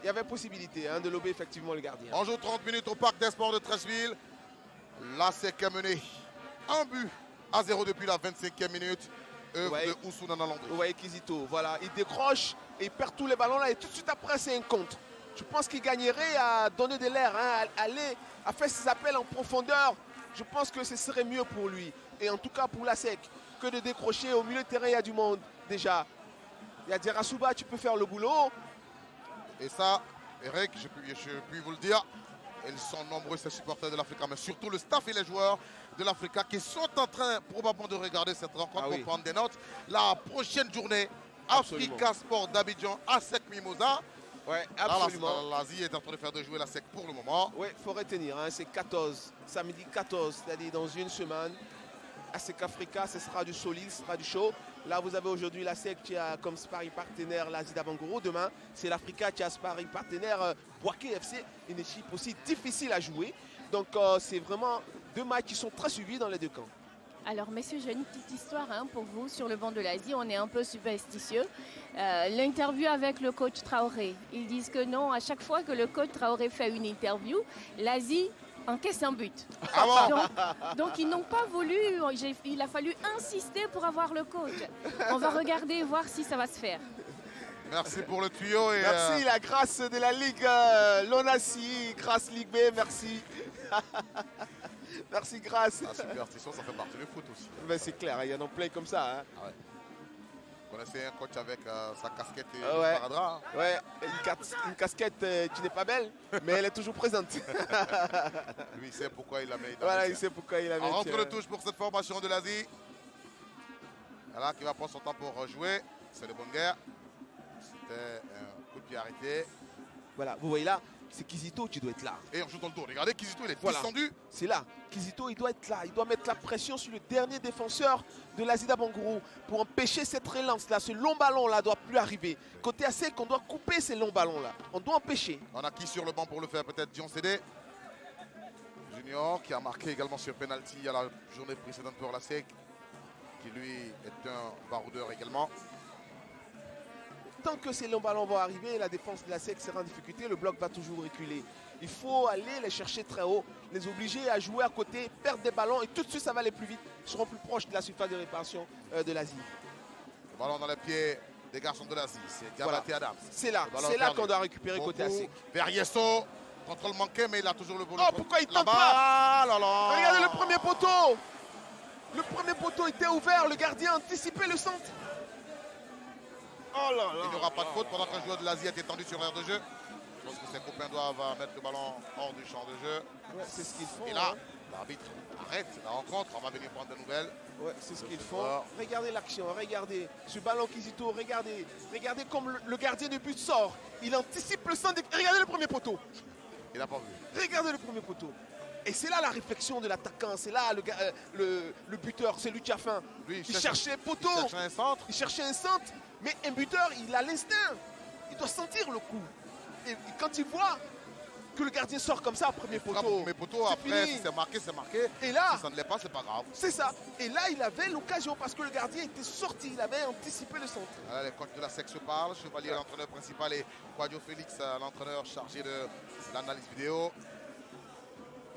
il y avait possibilité hein, de lober effectivement le gardien. On joue 30 minutes au Parc des Sports de Treichville. La SEC a mené 1-0 depuis la 25e minute. Œuvre Ouais. de Oussouna Landry. Vous voyez Kizito, voilà, il décroche et il perd tous les ballons là et tout de suite après c'est un contre. Je pense qu'il gagnerait à donner de l'air, hein, à aller, à faire ses appels en profondeur. Je pense que ce serait mieux pour lui. Et en tout cas pour la SEC, que de décrocher au milieu de terrain, il y a du monde déjà. Il y a Diarasuba, tu peux faire le boulot. Et ça, Eric, je puis vous le dire, ils sont nombreux ces supporters de l'Africa, mais surtout le staff et les joueurs de l'Africa qui sont en train probablement de regarder cette rencontre Ah oui. pour prendre des notes. La prochaine journée, Absolument. Africa Sport d'Abidjan à SEC Mimosa. Ouais, Là, absolument. l'Asie est en train de faire de jouer la SEC pour le moment. Oui, il faut retenir, hein, c'est 14, samedi 14, c'est-à-dire dans une semaine. ASEC Africa, ce sera du solide, ce sera du chaud. Là, vous avez aujourd'hui la SEC qui a comme sparring partenaire l'Asie d'Abangoro. Demain, c'est l'Africa qui a sparring partenaire Boaké FC, une équipe aussi difficile à jouer. Donc, c'est vraiment deux matchs qui sont très suivis dans les deux camps. Alors, messieurs, j'ai une petite histoire hein, pour vous sur le banc de l'Asie. On est un peu superstitieux. L'interview avec le coach Traoré. Ils disent que non, à chaque fois que le coach Traoré fait une interview, l'Asie encaisse un but. Ah bon? Donc, ils n'ont pas voulu. Il a fallu insister pour avoir le coach. On va regarder et voir si ça va se faire. Merci pour le tuyau. Et, Merci, la grâce de la Ligue Lonassi, grâce Ligue B, merci. Merci, grâce. la superstition, ça fait partie du foot aussi. Ben, c'est clair, il y en a plein comme ça. Hein. Vous connaissez un coach avec sa casquette et Ah ouais. sparadrap, hein? Ouais, une casquette qui n'est pas belle, mais elle est toujours présente. Lui, il sait pourquoi il la met. Voilà, il sait pourquoi il a mis. On rentre le touche pour cette formation de l'Asie. Voilà, qui va prendre son temps pour rejouer. C'est de bonne guerre. C'était un coup de pied arrêté. Voilà, vous voyez là, c'est Kizito qui doit être là. Et on joue dans le dos. Regardez, Kizito, il est Voilà. descendu. C'est là. Kizito, il doit être là. Il doit mettre la pression sur le dernier défenseur de l'Azida Bangourou pour empêcher cette relance-là. Ce long ballon-là ne doit plus arriver. Côté ASEC, on doit couper ces longs ballons-là. On doit empêcher. On a qui sur le banc pour le faire? Peut-être Dion Cédé Junior, qui a marqué également sur penalty à la journée précédente pour la SEC, qui lui est un baroudeur également. Tant que ces longs ballons vont arriver, la défense de la SEC sera en difficulté. Le bloc va toujours reculer. Il faut aller les chercher très haut, les obliger à jouer à côté, perdre des ballons et tout de suite ça va aller plus vite. Ils seront plus proches de la surface de réparation de l'Asie. Le ballon dans les pieds des garçons de l'Asie. C'est Diabaté Adams. C'est là, Le ballon c'est là perdu. qu'on doit récupérer côté Beaucoup ASEC. vers Yesso. Contrôle manqué, mais il a toujours le ballon. Oh, pourquoi il tente Là-bas, pas? là, là. Regardez le premier poteau. Le premier poteau était ouvert, le gardien a anticipé le centre. Oh là là. Il n'y aura pas de faute pendant qu'un joueur de l'Asie est étendu sur l'aire de jeu. Je pense que ses copains doivent mettre le ballon hors du champ de jeu. Ouais, c'est ce qu'ils font. Et là, hein. l'arbitre arrête la rencontre. On va venir prendre des nouvelles. Ouais, c'est ce qu'ils ce font. joueur. Regardez l'action, regardez ce ballon Kizito, regardez. Regardez comme le gardien de but sort. Il anticipe le centre. Regardez le premier poteau. Il n'a pas vu. Regardez le premier poteau. Et c'est là la réflexion de l'attaquant. C'est là le buteur, c'est lui qui a faim. Lui, Il cherchait poteau. Il cherche un centre. Il cherchait un centre. Mais un buteur, il a l'instinct. Il doit sentir le coup. Et quand il voit que le gardien sort comme ça, premier Frappe au poteau, premier poteau. c'est Après, fini. si c'est marqué, c'est marqué. Et là, Si ça ne l'est pas, c'est pas grave. c'est ça. Et là, il avait l'occasion parce que le gardien était sorti. Il avait anticipé le centre. Voilà, les coachs de la SEC se parlent. Chevalier, l'entraîneur principal, et Quadio Félix, l'entraîneur chargé de l'analyse vidéo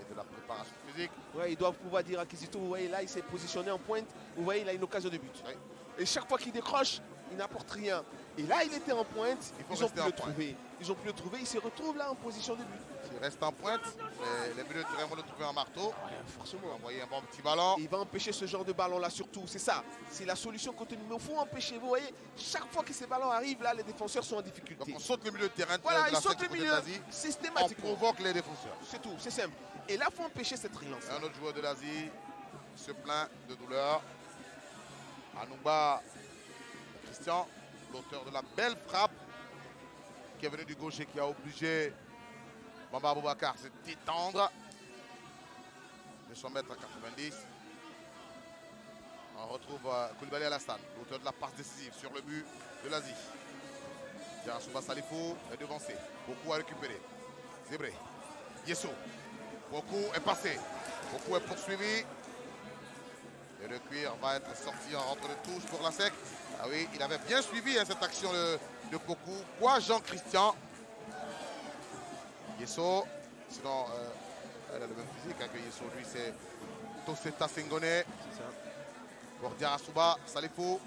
et de la préparation physique. Ouais, ils doivent pouvoir dire à Kizito, vous voyez là, il s'est positionné en pointe. Vous voyez, il a une occasion de but. Oui. Et chaque fois qu'il décroche, il n'apporte rien. Et là, il était en pointe. Il faut Ils ont rester pu en le pointe. trouver. Ils ont pu le trouver. Il se retrouve là en position de but. Il reste en pointe. Les milieux de terrain vont le trouver en marteau. Ouais, On va forcément. envoyer un bon petit ballon. Et il va empêcher ce genre de ballon là surtout. C'est ça. C'est la solution côté numéro. Il faut empêcher. Vous voyez, chaque fois que ces ballons arrivent là, les défenseurs sont en Donc difficulté. on saute le milieu de terrain de Voilà, la ils SEC sautent du le côté de milieu l'Asie. On systématiquement. provoque les défenseurs. C'est tout. C'est simple. Et là, il faut empêcher cette relance. Un autre joueur de l'Asie se plaint de douleur. Anouba Christian, l'auteur de la belle frappe qui est venu du gauche et qui a obligé Bamba Aboubakar à se détendre de son mètre à 90. On retrouve Koulibaly Alassane, l'auteur de la passe décisive sur le but de l'Asie. Souba Salifou est devancé. Beaucoup à récupérer. Zébré. Yesso. Beaucoup est passé. Beaucoup est poursuivi. Et le cuir va être sorti en rentre de touche pour la SEC. Ah oui, il avait bien suivi cette action de Pokou. Quoi, Jean-Christian? Yesso. Sinon, elle a le même physique que Yesso. Lui, c'est Toseta Sengone. C'est ça. Pour Souba Salifou.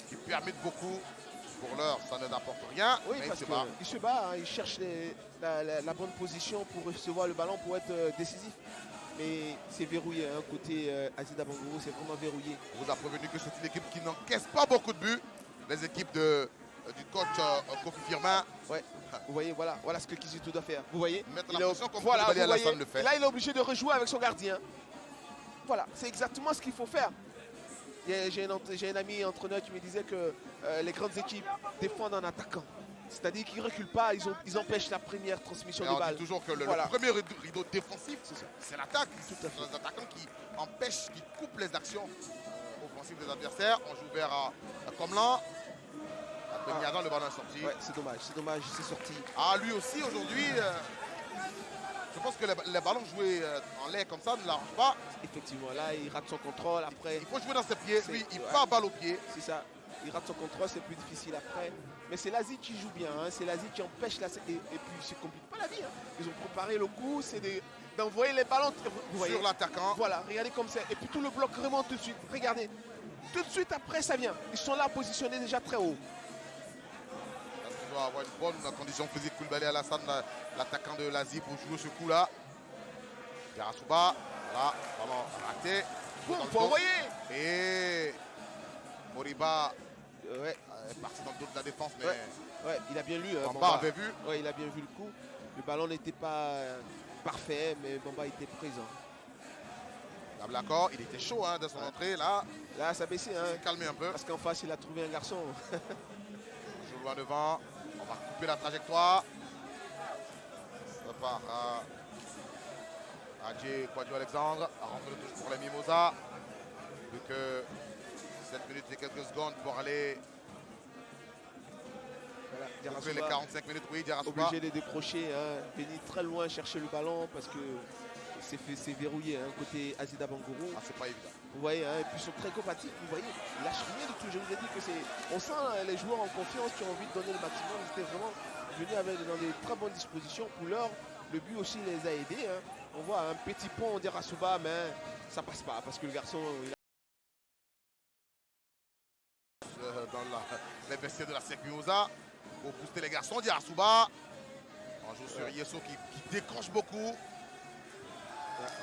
Qui permet beaucoup. Pour l'heure, ça ne n'apporte rien. Oui, mais parce il se bat. qu'il se bat, hein, il cherche la bonne position pour recevoir le ballon pour être décisif. Mais c'est verrouillé, hein, côté Azida Bangourou, c'est vraiment verrouillé. On vous a prévenu que c'est une équipe qui n'encaisse pas beaucoup de buts. Les équipes du coach Kofi Firmin. Ouais. Vous voyez, voilà ce que Kizito doit faire. Vous voyez, Mettre il la est- pression comme voilà, Koulibaly vous Alassane voyez. le fait. Et là, il est obligé de rejouer avec son gardien. Voilà, c'est exactement ce qu'il faut faire. J'ai un ami entraîneur qui me disait que les grandes équipes défendent en attaquant. C'est-à-dire qu'ils ne reculent pas, ils empêchent la première transmission Et de on balle. dit toujours que le Voilà. premier rideau défensif, c'est l'attaque. Tout à C'est fait. les attaquants qui empêchent, qui coupent les actions offensives des adversaires. On joue vers Comlan. Ben Yadon, le ballon est sorti. Ouais, c'est dommage, c'est sorti. Ah, lui aussi aujourd'hui, je pense que les ballons joués en l'air comme ça ne l'arrangent pas. Effectivement, là, il rate son contrôle. Après, Il faut jouer dans ses pieds. C'est- Lui, il ouais. part balle au pied. c'est ça. Il rate son contrôle, c'est plus difficile après. Mais c'est l'Asie qui joue bien. Hein. C'est l'Asie qui empêche la. Et puis, ils ne se compliquent pas la vie. Hein. Ils ont préparé le coup, c'est d'envoyer les ballons. Vous voyez. Sur l'attaquant. Voilà, regardez comme c'est. Et puis tout le bloc remonte tout de suite. Regardez. Tout de suite après, ça vient. Ils sont là positionnés déjà très haut. Parce qu'il doit avoir une bonne condition physique. Koulibaly Alassane, l'attaquant de l'Asie, pour jouer ce coup-là. Yarasuba, voilà, ballon raté. Bon, Dans le faut dos. envoyer. Et Moriba Ouais, est parti dans le dos de la défense, mais ouais, il a bien lu. Bamba Bamba. avait vu. Ouais, il a bien vu le coup. Le ballon n'était pas parfait, mais Bamba était présent. D'accord, il était chaud dès son entrée. Là, Là, ça baissait. il Hein, s'est calmé un peu. parce qu'en face, il a trouvé un garçon. On joue loin devant. On va couper la trajectoire. par Adjé Kwadjo Alexandre. À rentrer le touche pour les Mimosas. Plus que 7 minutes et quelques secondes pour aller boucler les 45 minutes. Oui, Diarasuba. Obligé de décrocher, hein, venir très loin chercher le ballon parce que c'est verrouillé hein, côté Azida Bangourou. Ah, c'est pas évident. Vous voyez, hein, et puis ils sont très combatifs. Vous voyez, ils lâchent rien du tout. Je vous ai dit que c'est. On sent les joueurs en confiance qui ont envie de donner le maximum. Ils étaient vraiment venus dans des très bonnes dispositions. Pour l'heure, le but aussi les a aidés. Hein. On voit un petit pont, on dirait Souba, mais ça passe pas parce que le garçon. Dans les vestiaires de la SEC Mimosa pour booster les garçons. Diarasuba. On joue sur Yeso qui décroche beaucoup.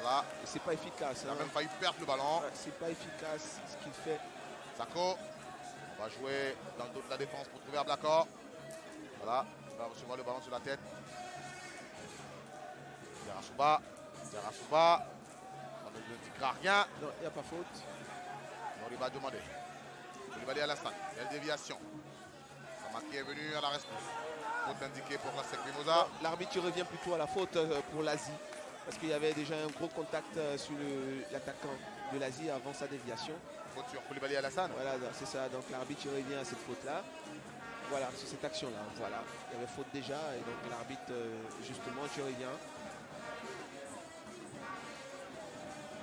Voilà. C'est pas efficace. Il a Hein. même failli perdre le ballon. C'est pas efficace ce qu'il fait. Sako va jouer dans le dos de la défense pour trouver Ablakor. Voilà, il va recevoir le ballon sur la tête. Diarasuba. On ne dira rien. Non, il n'y a pas faute. On lui va demander. Koulibaly Alassane, belle déviation. Samaki est venu à la rescousse. Faute indiquée pour la SEC Mimosa. L'arbitre revient plutôt à la faute pour l'Asie. Parce qu'il y avait déjà un gros contact sur l'attaquant de l'Asie avant sa déviation. Faute sur Koulibaly Alassane. Voilà, c'est ça. Donc l'arbitre revient à cette faute-là. Voilà, sur cette action-là. Voilà. Il y avait faute déjà. Et donc l'arbitre, justement, tu reviens.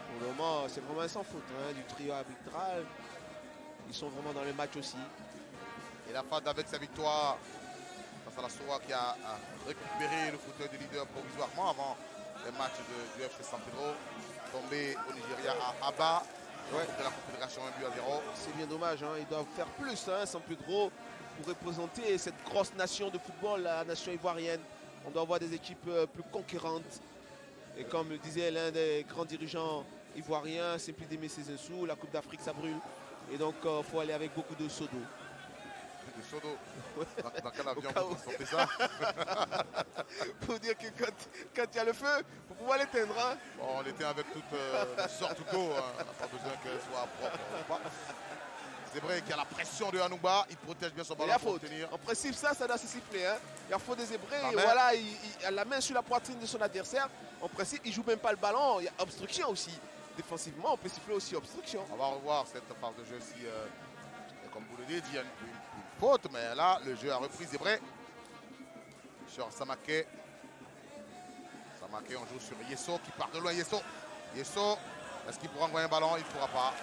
Pour le moment, c'est vraiment un sans faute hein, du trio arbitral. Ils sont vraiment dans le match aussi. Et la FAD avec sa victoire face à la SOA qui a récupéré le fauteuil de leader provisoirement avant les matchs du FC San Pedro, tombé au Nigeria à Aba, de la Confédération 1-0. C'est bien dommage, hein. Ils doivent faire plus, hein, San Pedro, pour représenter cette grosse nation de football, la nation ivoirienne. On doit avoir des équipes plus conquérantes. Et comme le disait l'un des grands dirigeants ivoiriens, c'est plus d'aimer ses insous, la Coupe d'Afrique ça brûle. Et donc il faut aller avec beaucoup de seau d'eau. De seau d'eau. Dans quel avion vous transportez ça? Pour dire que quand il y a le feu, il faut pouvoir l'éteindre. Hein. Bon, on était avec toutes sortes d'eau, hein. On n'a pas besoin qu'elle soit propre. C'est vrai qu'il y a la pression de Hanouba, il protège bien son ballon pour obtenir. En principe, ça doit se siffler. Hein. Il y a faute des Hébreux, et voilà, il a la main sur la poitrine de son adversaire. En principe, il ne joue même pas le ballon, il y a obstruction aussi. Défensivement, on peut siffler aussi obstruction. On va revoir cette phase de jeu si, comme vous le dites, il y a une faute, mais là, le jeu a repris, c'est vrai. Sur Samake. Samake, on joue sur Yeso qui part de loin. Yeso, est-ce qu'il pourra envoyer un ballon? Il ne pourra pas.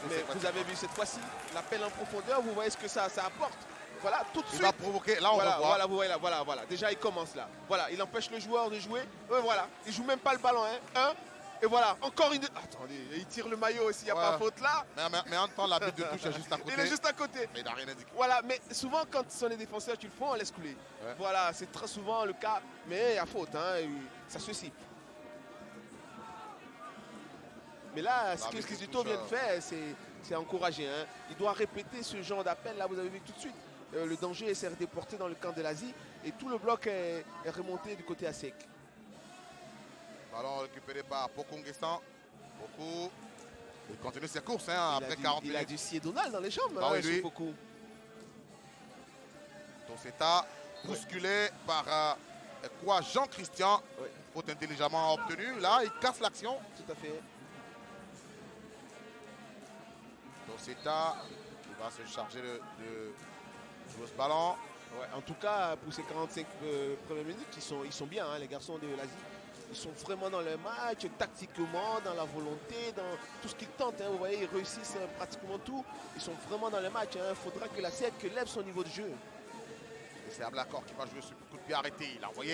Mais vous avez vu cette fois-ci, l'appel en profondeur, vous voyez ce que ça apporte. Voilà, tout de suite. Il va provoquer, là on voilà, revoit. Voilà, vous voyez là, voilà. Déjà, il commence là. Voilà, il empêche le joueur de jouer. Voilà, il ne joue même pas le ballon. Hein. Et voilà, encore une... Attendez, il tire le maillot aussi, il n'y a pas faute là. Mais en temps, l'arbitre de touche est juste à côté. Il est juste à côté. Mais il n'a rien indiqué. Voilà, mais souvent quand ce sont les défenseurs, tu le fais, on laisse couler. Ouais. Voilà, c'est très souvent le cas. Mais il y a faute, hein, ça se siffle. Mais là, ce que Kizito vient de faire, c'est encouragé. Hein. Il doit répéter ce genre d'appel. Là, vous avez vu tout de suite. Le danger s'est déporté dans le camp de l'Asie. Et tout le bloc est remonté du côté ASEC. Ballon récupéré par Pokonguestan. Poku. Il continue ses courses hein, après 40 minutes. Il a du Siedonal dans les jambes, bah, oui, Poku. Toseta, bousculé par quoi Jean-Christian. Oui. Faute intelligemment obtenue. Là, il casse l'action. Tout à fait. Toseta, il va se charger de jouer ce ballon. Ouais, en tout cas, pour ces 45 premières minutes, ils sont bien, hein, les garçons de l'Asie. Ils sont vraiment dans le match, tactiquement, dans la volonté, dans tout ce qu'ils tentent. Hein. Vous voyez, ils réussissent pratiquement tout. Ils sont vraiment dans le match. Il faudra que la SEC lève son niveau de jeu. Et c'est Ablakor qui va jouer ce coup de pied arrêté. Il a envoyé.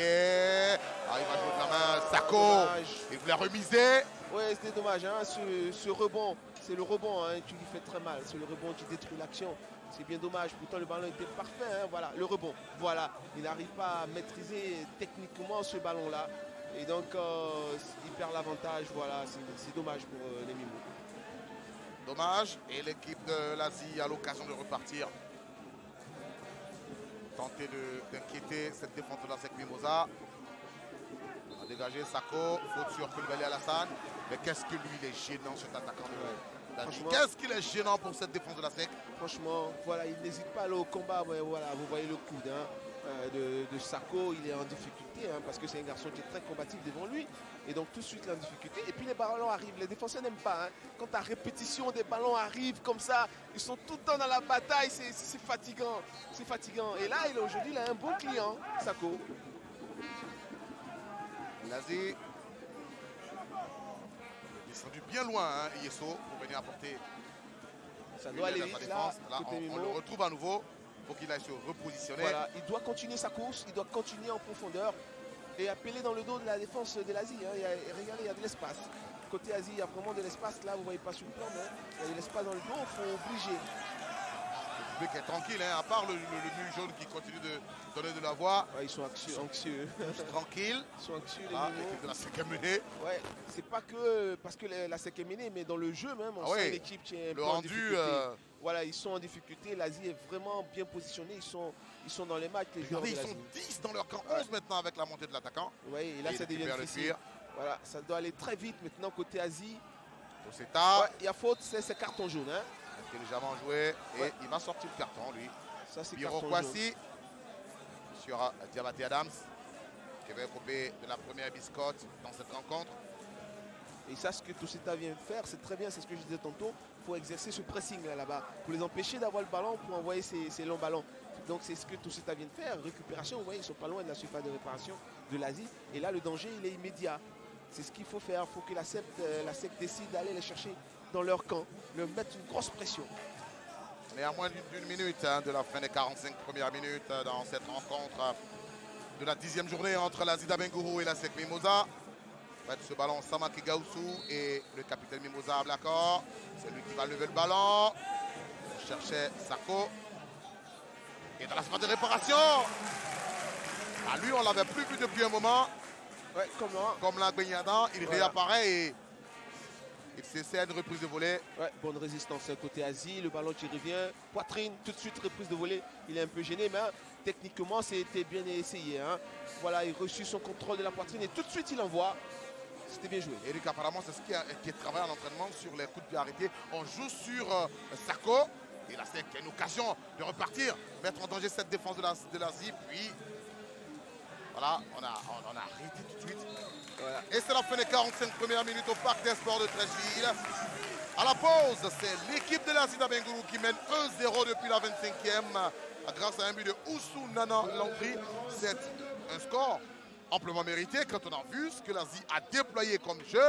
Ah, il va jouer de la main. Sako. Il voulait remiser. Oui, c'était dommage. Hein. Ce rebond, c'est le rebond. Hein. Tu lui fais très mal. C'est le rebond qui détruit l'action. C'est bien dommage. Pourtant, le ballon était parfait. Hein. Voilà, le rebond. Voilà. Il n'arrive pas à maîtriser techniquement ce ballon-là. Et donc, il perd l'avantage. Voilà, c'est dommage pour les Mimos. Dommage. Et l'équipe de l'Asie a l'occasion de repartir. Tenter d'inquiéter cette défense de la SEC Mimosa. On a dégagé Sako. Faute sur Koulibaly Alassane. Mais qu'est-ce que lui, il est gênant, cet attaquant de l'Asie. Qu'est-ce qu'il est gênant pour cette défense de la SEC. Franchement, voilà, il n'hésite pas à aller au combat. Mais voilà, vous voyez le coude. Hein. de Sako, il est en difficulté hein, parce que c'est un garçon qui est très combatif devant lui. Et donc tout de suite il est en difficulté. Et puis les ballons arrivent. Les défenseurs n'aiment pas. Hein. Quand à répétition des ballons arrivent comme ça, ils sont tout le temps dans la bataille. C'est fatigant. C'est fatigant. Et là, aujourd'hui, il a un bon client, Sako. Lazé descendu bien loin, hein, Yeso, pour venir apporter. Ça doit aller vite là. Là on le retrouve à nouveau. Il faut qu'il aille se repositionner. Voilà, il doit continuer sa course, il doit continuer en profondeur et appeler dans le dos de la défense de l'Asie. Hein. Regardez, il y a de l'espace. Côté Asie, il y a vraiment de l'espace. Là, vous ne voyez pas sur le plan, mais il y a de l'espace dans le dos. Il faut obliger. Le public est tranquille, hein, à part le mur jaune qui continue de donner de la voix. Ouais, ils sont anxieux. Tranquille. Ils sont anxieux, les l'équipe de la SEC est menée. Ouais, c'est pas que parce que la SEC est menée, mais dans le jeu même, on sent l'équipe qui est un peu en difficulté. Voilà, ils sont en difficulté. L'Asie est vraiment bien positionnée. Ils sont dans les matchs, les joueurs de l'Asie. Ils sont 10 dans leur camp, 11 maintenant avec la montée de l'attaquant. Oui, et là, ça devient difficile. Voilà, ça doit aller très vite maintenant côté Asie. Toseta. Ouais, il y a faute, c'est carton jaune. Hein. Intelligemment joué et il va sortir le carton, lui. Ça, c'est Biro carton Kwasi sur Diabaté Adams qui va couper de la première biscotte dans cette rencontre. Et ça, ce que Toseta vient de faire, c'est très bien, c'est ce que je disais tantôt. Il faut exercer ce pressing là-bas pour les empêcher d'avoir le ballon, pour envoyer ces longs ballons. Donc c'est ce que Toseta vient de faire. Récupération, vous voyez, ils ne sont pas loin de la surface de réparation de l'Asie. Et là, le danger, il est immédiat. C'est ce qu'il faut faire. Il faut que la SEC décide d'aller les chercher dans leur camp, leur mettre une grosse pression. On est à moins d'une minute hein, de la fin des 45 premières minutes dans cette rencontre de la 10e journée entre l'Asie d'Abengourou et la SEC Mimosa. Ce ballon, Samaki Gaussou et le capitaine Mimosa à l'accord. C'est lui qui va lever le ballon. On cherchait Sako. Et dans la phase de réparation, à lui, on ne l'avait plus vu depuis un moment. Ouais, comme la Benyada, il réapparaît et il s'essaie une reprise de volée. Ouais, bonne résistance côté Asie, le ballon qui revient, poitrine, tout de suite reprise de volée. Il est un peu gêné, mais techniquement, c'était bien essayé. Hein. Voilà, il reçut son contrôle de la poitrine et tout de suite, il envoie. C'était bien joué. Eric, apparemment, c'est ce qui est travaillé en entraînement sur les coups de pied arrêtés. On joue sur Sako. Et là, c'est une occasion de repartir, mettre en danger cette défense de l'Asie. Puis, voilà, on a arrêté tout de suite. Voilà. Et c'est la fin des 45 premières minutes au Parc des Sports de Treichville. À la pause, c'est l'équipe de l'Asie d'Abengourou qui mène 1-0 depuis la 25e grâce à un but de Oussou Nana Lampri. C'est un score amplement mérité quand on a vu ce que l'Asie a déployé comme jeu.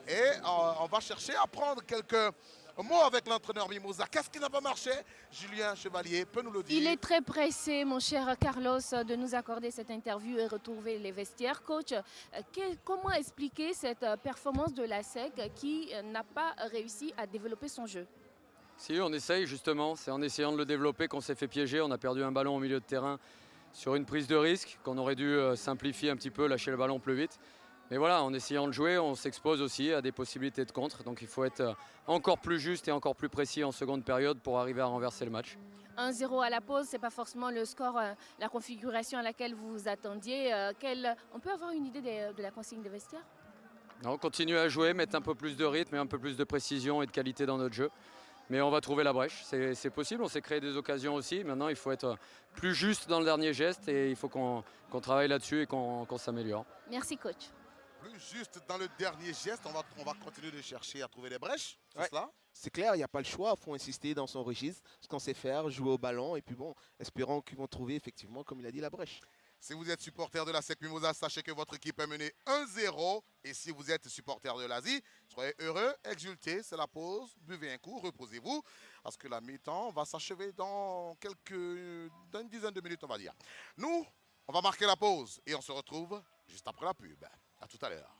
Et on va chercher à prendre quelques mots avec l'entraîneur Mimosa. Qu'est-ce qui n'a pas marché? Julien Chevalier peut nous le dire. Il est très pressé, mon cher Carlos, de nous accorder cette interview et retrouver les vestiaires. Coach, comment expliquer cette performance de la SEC qui n'a pas réussi à développer son jeu? Si, on essaye justement. C'est en essayant de le développer qu'on s'est fait piéger. On a perdu un ballon au milieu de terrain sur une prise de risque qu'on aurait dû simplifier un petit peu, lâcher le ballon plus vite. Mais voilà, en essayant de jouer, on s'expose aussi à des possibilités de contre. Donc il faut être encore plus juste et encore plus précis en seconde période pour arriver à renverser le match. 1-0 à la pause, ce n'est pas forcément le score, la configuration à laquelle vous vous attendiez. On peut avoir une idée de la consigne des vestiaires? Non, continuer à jouer, mettre un peu plus de rythme et un peu plus de précision et de qualité dans notre jeu. Mais on va trouver la brèche, c'est possible, on s'est créé des occasions aussi. Maintenant, il faut être plus juste dans le dernier geste et il faut qu'on travaille là-dessus et qu'on s'améliore. Merci, coach. Plus juste dans le dernier geste, on va continuer de chercher à trouver des brèches, c'est cela? C'est clair, il n'y a pas le choix, il faut insister dans son registre, ce qu'on sait faire, jouer au ballon, et puis bon, espérons qu'ils vont trouver effectivement, comme il a dit, la brèche. Si vous êtes supporter de la SEC Mimosa, sachez que votre équipe est menée 1-0. Et si vous êtes supporter de l'Asie, soyez heureux, exultez, c'est la pause, buvez un coup, reposez-vous, parce que la mi-temps va s'achever dans une dizaine de minutes, on va dire. Nous, on va marquer la pause et on se retrouve juste après la pub. À tout à l'heure.